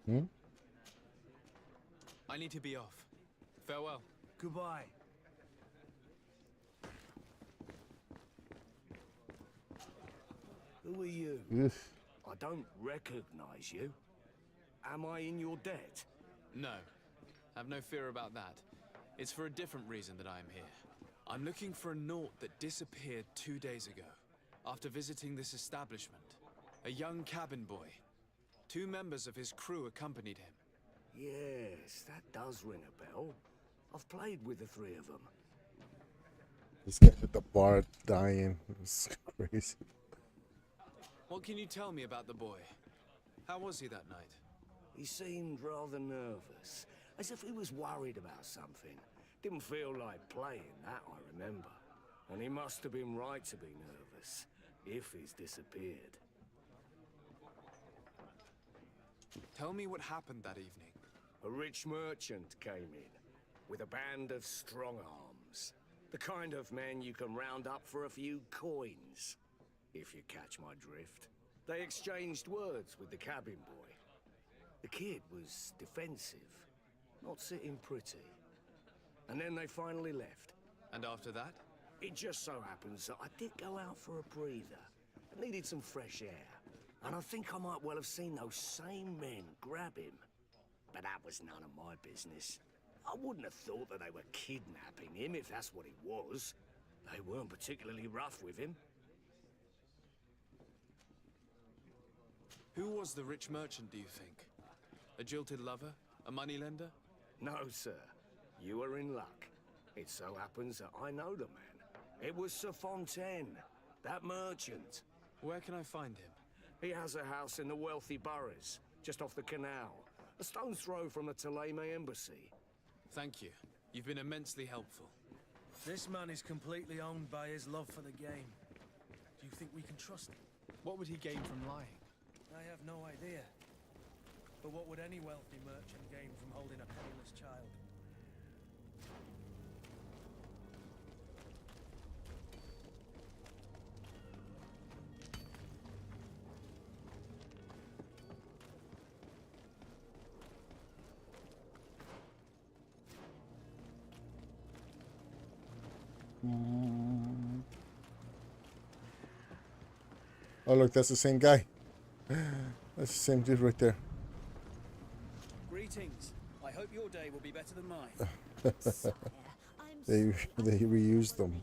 Hmm? I need to be off. Farewell. Goodbye. Who are you? Oof. I don't recognize you. Am I in your debt? No. Have no fear about that. It's for a different reason that I am here. I'm looking for a Nort that disappeared 2 days ago, after visiting this establishment. A young cabin boy. 2 members of his crew accompanied him. Yes, that does ring a bell. I've played with the 3 of them. This guy at the bar dying. It's crazy. What can you tell me about the boy? How was he that night? He seemed rather nervous, as if he was worried about something. Didn't feel like playing, that I remember. And he must have been right to be nervous, if he's disappeared. Tell me what happened that evening. A rich merchant came in, with a band of strong-arms. The kind of men you can round up for a few coins, if you catch my drift. They exchanged words with the cabin boy. The kid was defensive, not sitting pretty. And then they finally left. And after that? It just so happens that I did go out for a breather. I needed some fresh air. And I think I might well have seen those same men grab him. But that was none of my business. I wouldn't have thought that they were kidnapping him, if that's what it was. They weren't particularly rough with him. Who was the rich merchant, do you think? A jilted lover? A moneylender? No, sir. You are in luck. It so happens that I know the man. It was Sir Fontaine, that merchant. Where can I find him? He has a house in the wealthy boroughs, just off the canal. A stone's throw from the Thélème embassy. Thank you. You've been immensely helpful. This man is completely owned by his love for the game. Do you think we can trust him? What would he gain from lying? I have no idea. But what would any wealthy merchant gain from holding a penniless child? Oh, look, that's the same guy. That's the same dude right there. Greetings. I hope your day will be better than mine. They reused them.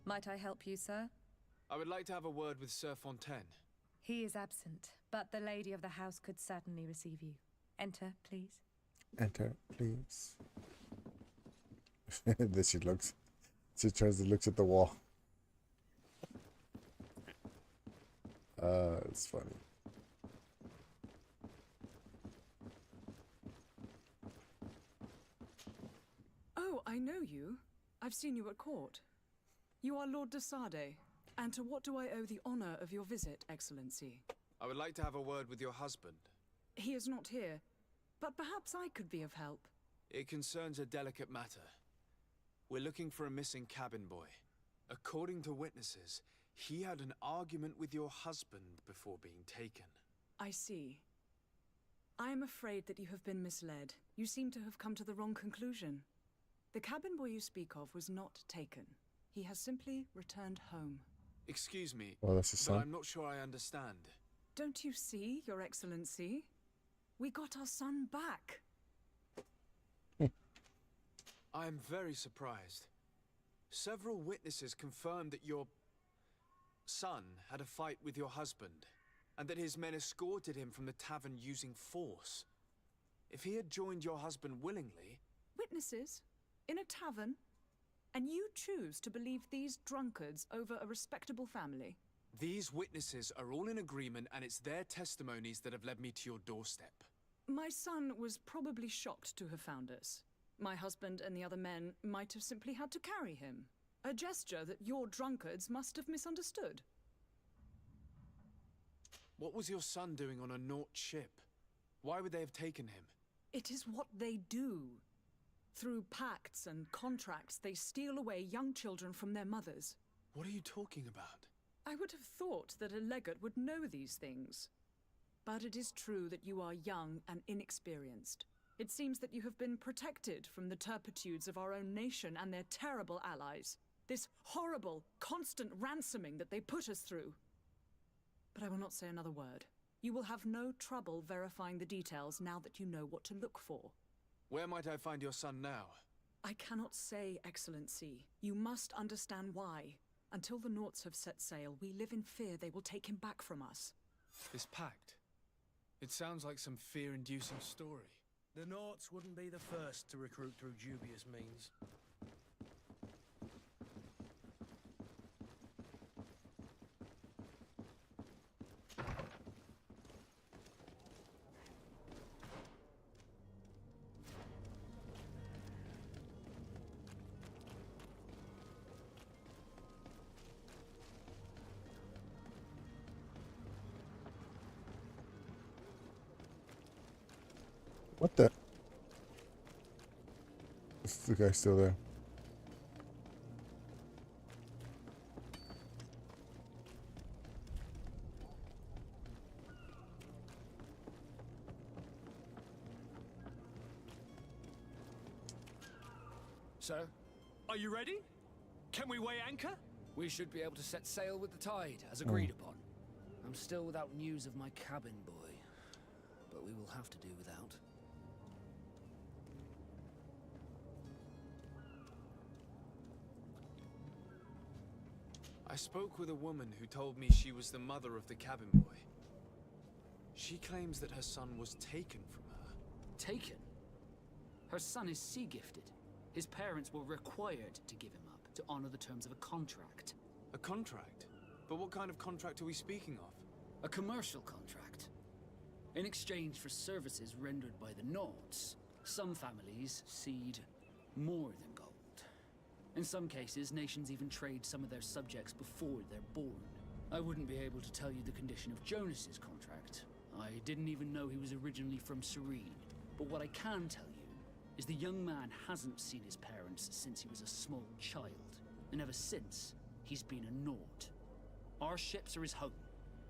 Might I help you, sir? I would like to have a word with Sir Fontaine. He is absent, but the lady of the house could certainly receive you. Enter, please. Enter, please. Then she looks. She turns and looks at the wall. It's funny. Oh, I know you. I've seen you at court. You are Lord de Sade. And to what do I owe the honor of your visit, Excellency? I would like to have a word with your husband. He is not here, but perhaps I could be of help. It concerns a delicate matter. We're looking for a missing cabin boy. According to witnesses, he had an argument with your husband before being taken. I see. I am afraid that you have been misled. You seem to have come to the wrong conclusion. The cabin boy you speak of was not taken. He has simply returned home. Excuse me, Well, that's his but son. I'm not sure I understand. Don't you see, Your Excellency? We got our son back. I am very surprised. Several witnesses confirmed that your son had a fight with your husband, and that his men escorted him from the tavern using force. If he had joined your husband willingly... Witnesses? In a tavern? And you choose to believe these drunkards over a respectable family? These witnesses are all in agreement, and it's their testimonies that have led me to your doorstep. My son was probably shocked to have found us. My husband and the other men might have simply had to carry him. A gesture that your drunkards must have misunderstood. What was your son doing on a Nort ship? Why would they have taken him? It is what they do. Through pacts and contracts, they steal away young children from their mothers. What are you talking about? I would have thought that a legate would know these things. But it is true that you are young and inexperienced. It seems that you have been protected from the turpitudes of our own nation and their terrible allies. This horrible, constant ransoming that they put us through. But I will not say another word. You will have no trouble verifying the details now that you know what to look for. Where might I find your son now? I cannot say, Excellency. You must understand why. Until the Norts have set sail, we live in fear they will take him back from us. This pact. It sounds like some fear-inducing story. The Norts wouldn't be the first to recruit through dubious means. What the? Is the guy still there? So, are you ready? Can we weigh anchor? We should be able to set sail with the tide, as agreed upon. I'm still without news of my cabin boy, but we will have to do without. I spoke with a woman who told me she was the mother of the cabin boy. She claims that her son was taken from her. Taken? Her son is sea-gifted. His parents were required to give him up to honor the terms of a contract. A contract? But what kind of contract are we speaking of? A commercial contract. In exchange for services rendered by the Nords, some families cede more than gold. In some cases, nations even trade some of their subjects before they're born. I wouldn't be able to tell you the condition of Jonas's contract. I didn't even know he was originally from Serene. But what I can tell you is the young man hasn't seen his parents since he was a small child. And ever since, he's been a Nord. Our ships are his home,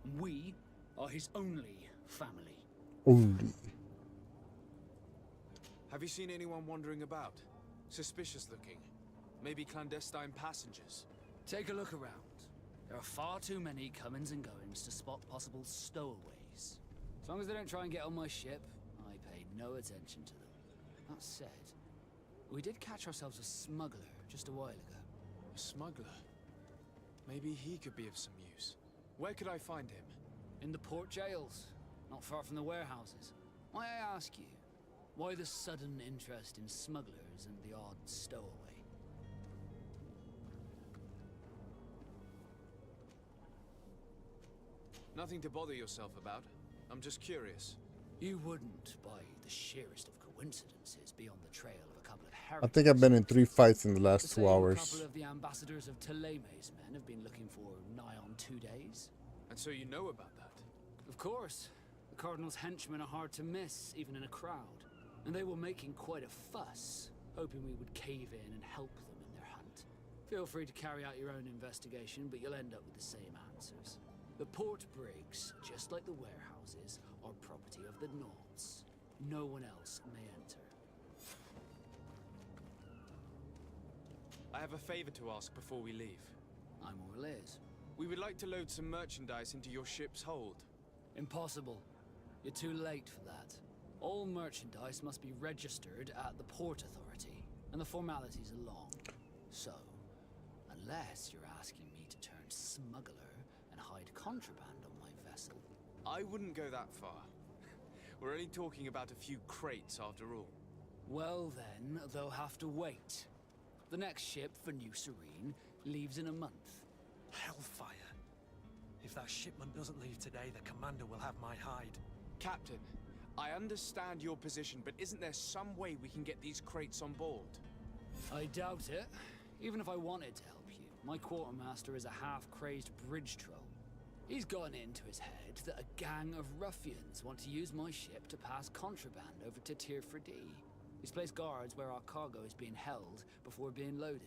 and we are his only family. Only. Have you seen anyone wandering about? Suspicious looking? Maybe clandestine passengers? Take a look around. There are far too many comings and goings to spot possible stowaways. As long as they don't try and get on my ship, I pay no attention to them. That said, we did catch ourselves a smuggler just a while ago. A smuggler? Maybe he could be of some use. Where could I find him? In the port jails, not far from the warehouses. May I ask you, why the sudden interest in smugglers and the odd stowaway? Nothing to bother yourself about. I'm just curious. You wouldn't, by the sheerest of coincidences, be on the trail of a couple of I heretics. think I've been in 3 fights in the last The 2 same hours. couple of the ambassadors of Teleme's men have been looking for nigh on 2 days. And so you know about that? Of course. The Cardinal's henchmen are hard to miss, even in a crowd. And they were making quite a fuss, hoping we would cave in and help them in their hunt. Feel free to carry out your own investigation, but you'll end up with the same answers. The port brigs, just like the warehouses, are property of the Nords. No one else may enter. I have a favor to ask before we leave. I'm all ears. We would like to load some merchandise into your ship's hold. Impossible. You're too late for that. All merchandise must be registered at the Port Authority, and the formalities are long. So, unless you're asking me to turn smuggler and hide contraband on my vessel. I wouldn't go that far. We're only talking about a few crates after all. Well then, they'll have to wait. The next ship for New Serene leaves in a month. Hellfire. that shipment doesn't leave today, the commander will have my hide. Captain, I understand your position, but isn't there some way we can get these crates on board? I doubt it. Even if I wanted to help you, my quartermaster is a half-crazed bridge troll. He's gotten into his head that a gang of ruffians want to use my ship to pass contraband over to Tier 4D. He's placed guards where our cargo is being held before being loaded.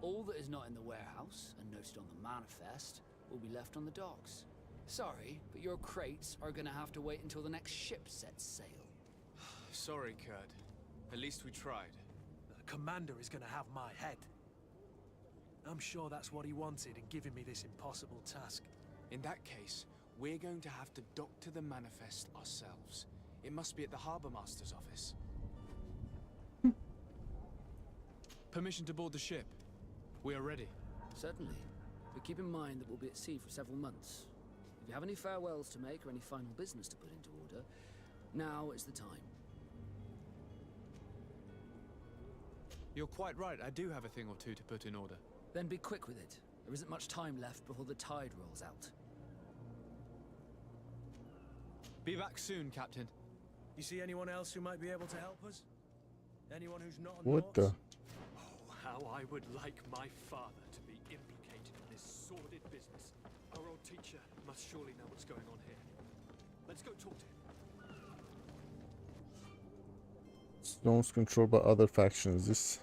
All that is not in the warehouse, and noted on the manifest, will be left on the docks. Sorry, but your crates are gonna have to wait until the next ship sets sail. Sorry, Kurt. At least we tried. The commander is gonna have my head. I'm sure that's what he wanted in giving me this impossible task. In that case, we're going to have to dock to the manifest ourselves. It must be at the Harbour Master's office. Permission to board the ship. We are ready. Certainly. But keep in mind that we'll be at sea for several months. If you have any farewells to make or any final business to put into order, now is the time. You're quite right, I do have a thing or two to put in order. Then be quick with it. There isn't much time left before the tide rolls out. Be back soon, Captain. You see anyone else who might be able to help us? Anyone who's not on What the? Oh, how I would like my father to be implicated in this sordid business. Our old teacher must surely know what's going on here. Let's go talk to him. Zones controlled by other factions. This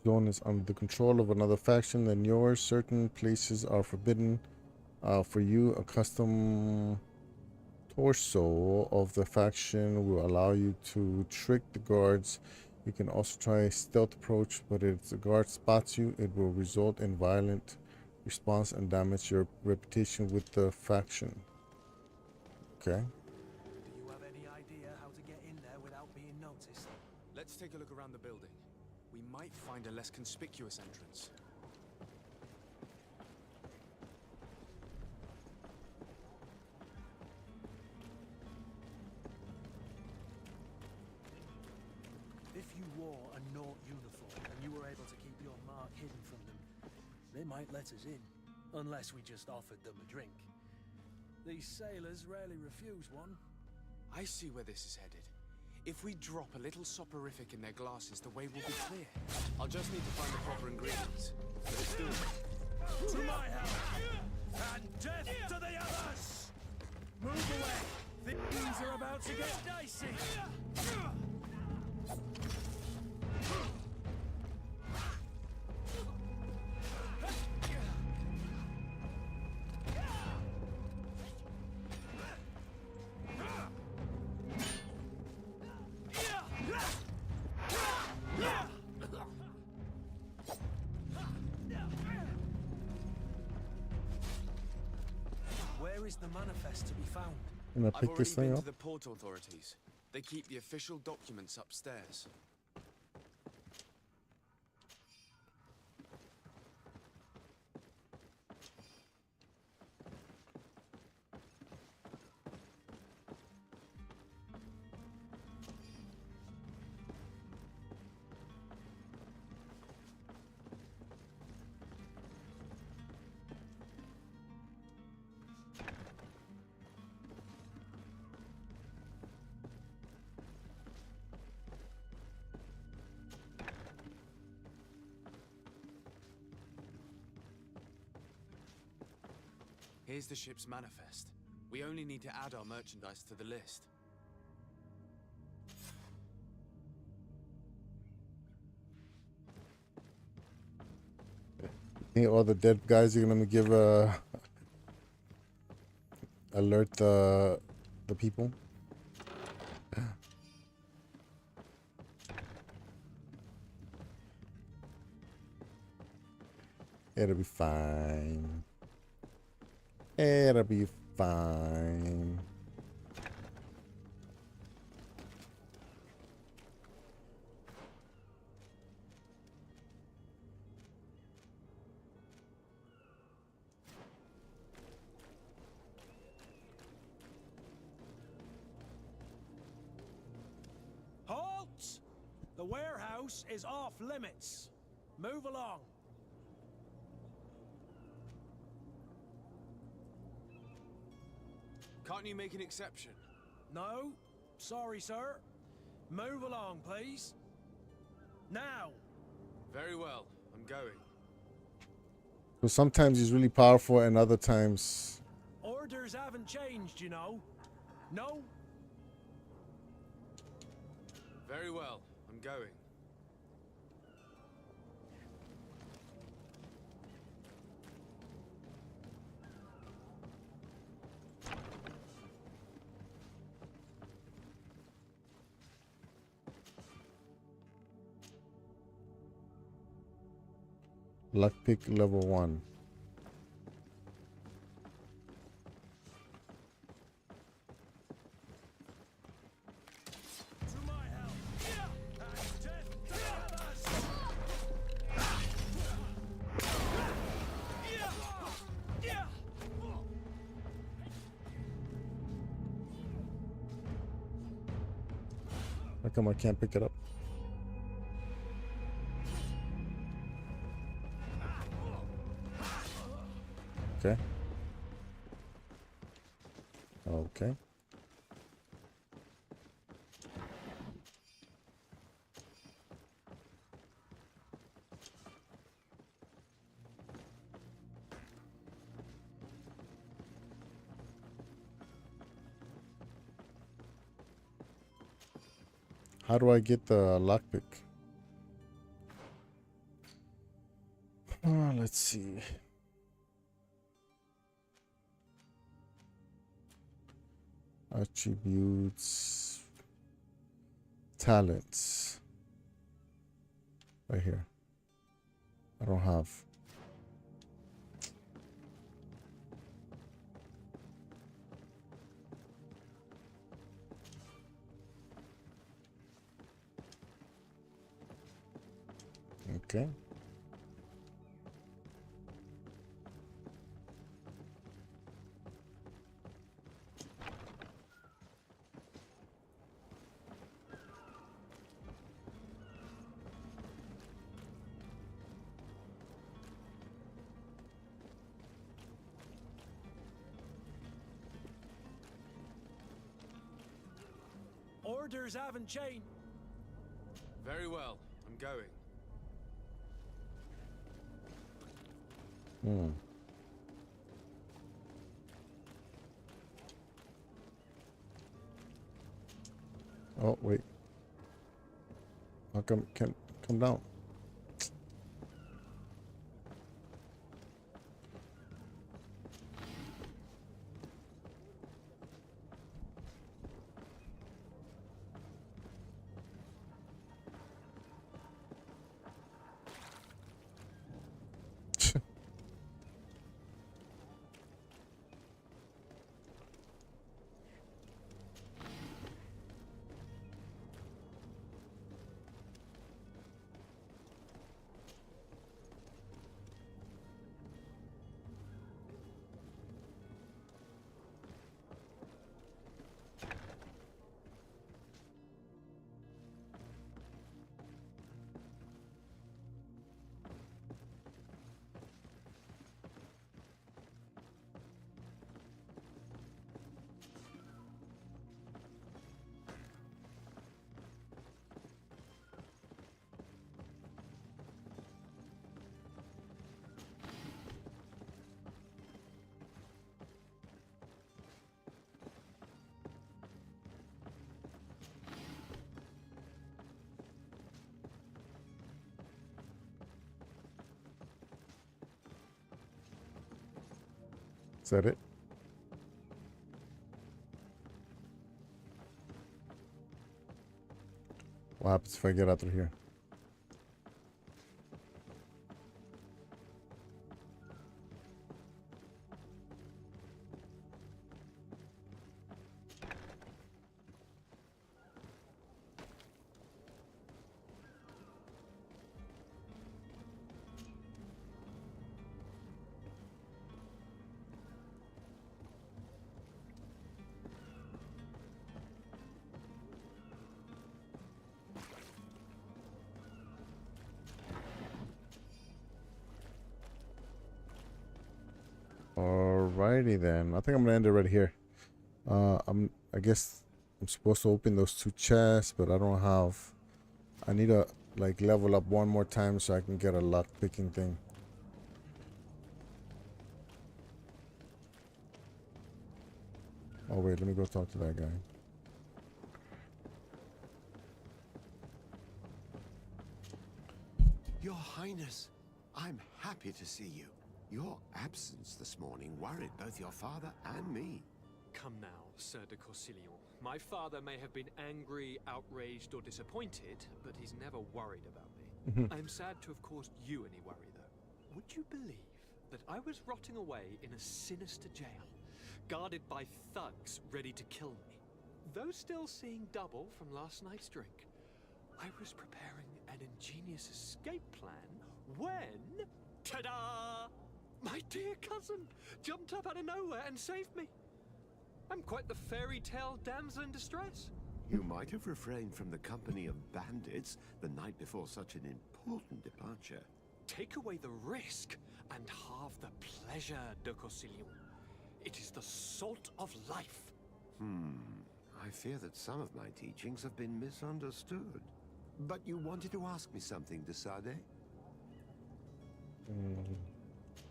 zone is under the control of another faction than yours. Certain places are forbidden. For you, a custom torso of the faction will allow you to trick the guards. You can also try a stealth approach, but if the guard spots you, it will result in violent response and damage your reputation with the faction. Okay. Do you have any idea how to get in there without being noticed? Let's take a look around the building. We might find a less conspicuous entrance. If you wore a Naut uniform and you were able to keep your mark hidden from them, they might let us in, unless we just offered them a drink. These sailors rarely refuse one. I see where this is headed. If we drop a little soporific in their glasses, the way will be clear. I'll just need to find the proper ingredients. But it's doable. To my help! And death to the others! Move away! Things are about to get dicey! Where is the manifest to be found? Can I I've pick already this thing been up? to the port authorities. They keep the official documents upstairs. Here's the ship's manifest. We only need to add our merchandise to the list. Think all the dead guys are gonna give alert the people. It'll be fine. It'll be fine. Halt! The warehouse is off limits. Move along. Can't you make an exception? No? Sorry, sir. Move along, please. Now! Very well, I'm going. So sometimes he's really powerful and other times... Orders haven't changed, you know. No? Very well, I'm going. Lockpick level 1. How come I can't pick it up? Okay. Okay. How do I get the lockpick? Let's see. Attributes, talents, right here. I don't have. Okay. Orders haven't changed. Very well, I'm going. Oh, wait. How come can't come down? Is that it? What happens if I get out through here? Alrighty then. I think I'm gonna end it right here. I guess I'm supposed to open those 2 chests, but I don't have. I need to like level up one more time so I can get a lock picking thing. Oh wait, let me go talk to that guy. Your Highness, I'm happy to see you. Your absence this morning worried both your father and me. Come now, Sir de Corsilion. My father may have been angry, outraged, or disappointed, but he's never worried about me. I am sad to have caused you any worry, though. Would you believe that I was rotting away in a sinister jail, guarded by thugs ready to kill me? Though still seeing double from last night's drink, I was preparing an ingenious escape plan when... ta-da! My dear cousin jumped up out of nowhere and saved me. I'm quite the fairy tale damsel in distress. You might have refrained from the company of bandits the night before such an important departure. Take away the risk and halve the pleasure, de Corsilion. It is the salt of life. I fear that some of my teachings have been misunderstood. But you wanted to ask me something, de Sade?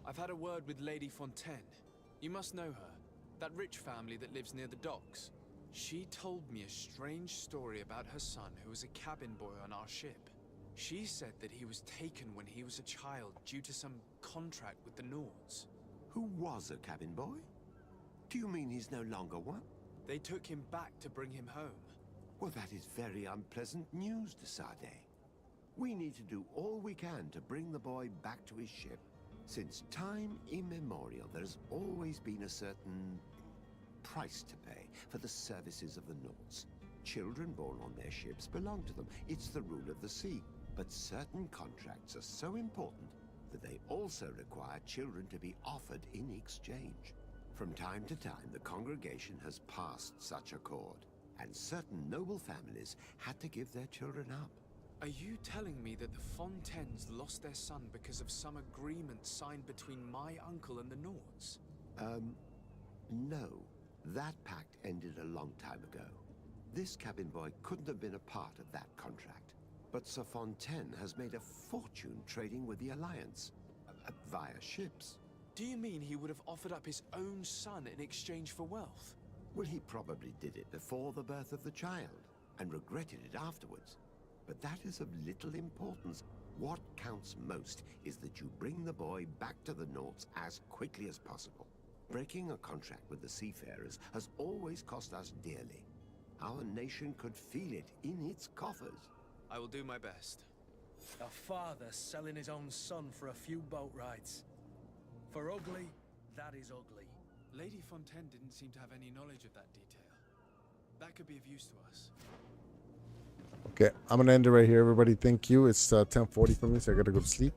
I've had a word with Lady Fontaine. You must know her. That rich family that lives near the docks. She told me a strange story about her son who was a cabin boy on our ship. She said that he was taken when he was a child due to some contract with the Nords. Who was a cabin boy? Do you mean he's no longer one? They took him back to bring him home. Well, that is very unpleasant news, de Sade. We need to do all we can to bring the boy back to his ship. Since time immemorial, there has always been a certain price to pay for the services of the Nords. Children born on their ships belong to them. It's the rule of the sea. But certain contracts are so important that they also require children to be offered in exchange. From time to time, the congregation has passed such accord, and certain noble families had to give their children up. Are you telling me that the Fontaines lost their son because of some agreement signed between my uncle and the Nords? No. That pact ended a long time ago. This cabin boy couldn't have been a part of that contract. But Sir Fontaine has made a fortune trading with the Alliance, via ships. Do you mean he would have offered up his own son in exchange for wealth? Well, he probably did it before the birth of the child, and regretted it afterwards. But that is of little importance. What counts most is that you bring the boy back to the Nords as quickly as possible. Breaking a contract with the seafarers has always cost us dearly. Our nation could feel it in its coffers. I will do my best. A father selling his own son for a few boat rides. For ugly, that is ugly. Lady Fontaine didn't seem to have any knowledge of that detail. That could be of use to us. Okay, I'm gonna end it right here, everybody. Thank you. It's 10:40 for me, so I gotta go to sleep.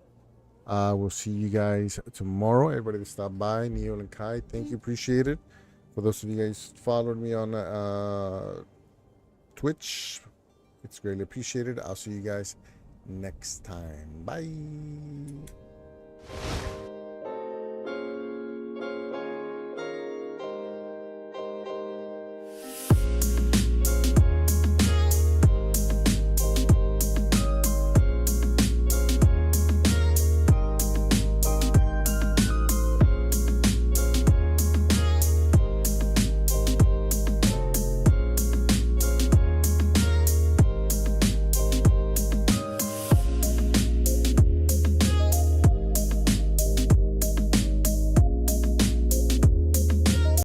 We'll see you guys tomorrow. Everybody that stopped by, Neil and Kai, thank you, appreciate it. For those of you guys followed me on Twitch, it's greatly appreciated. I'll see you guys next time. Bye.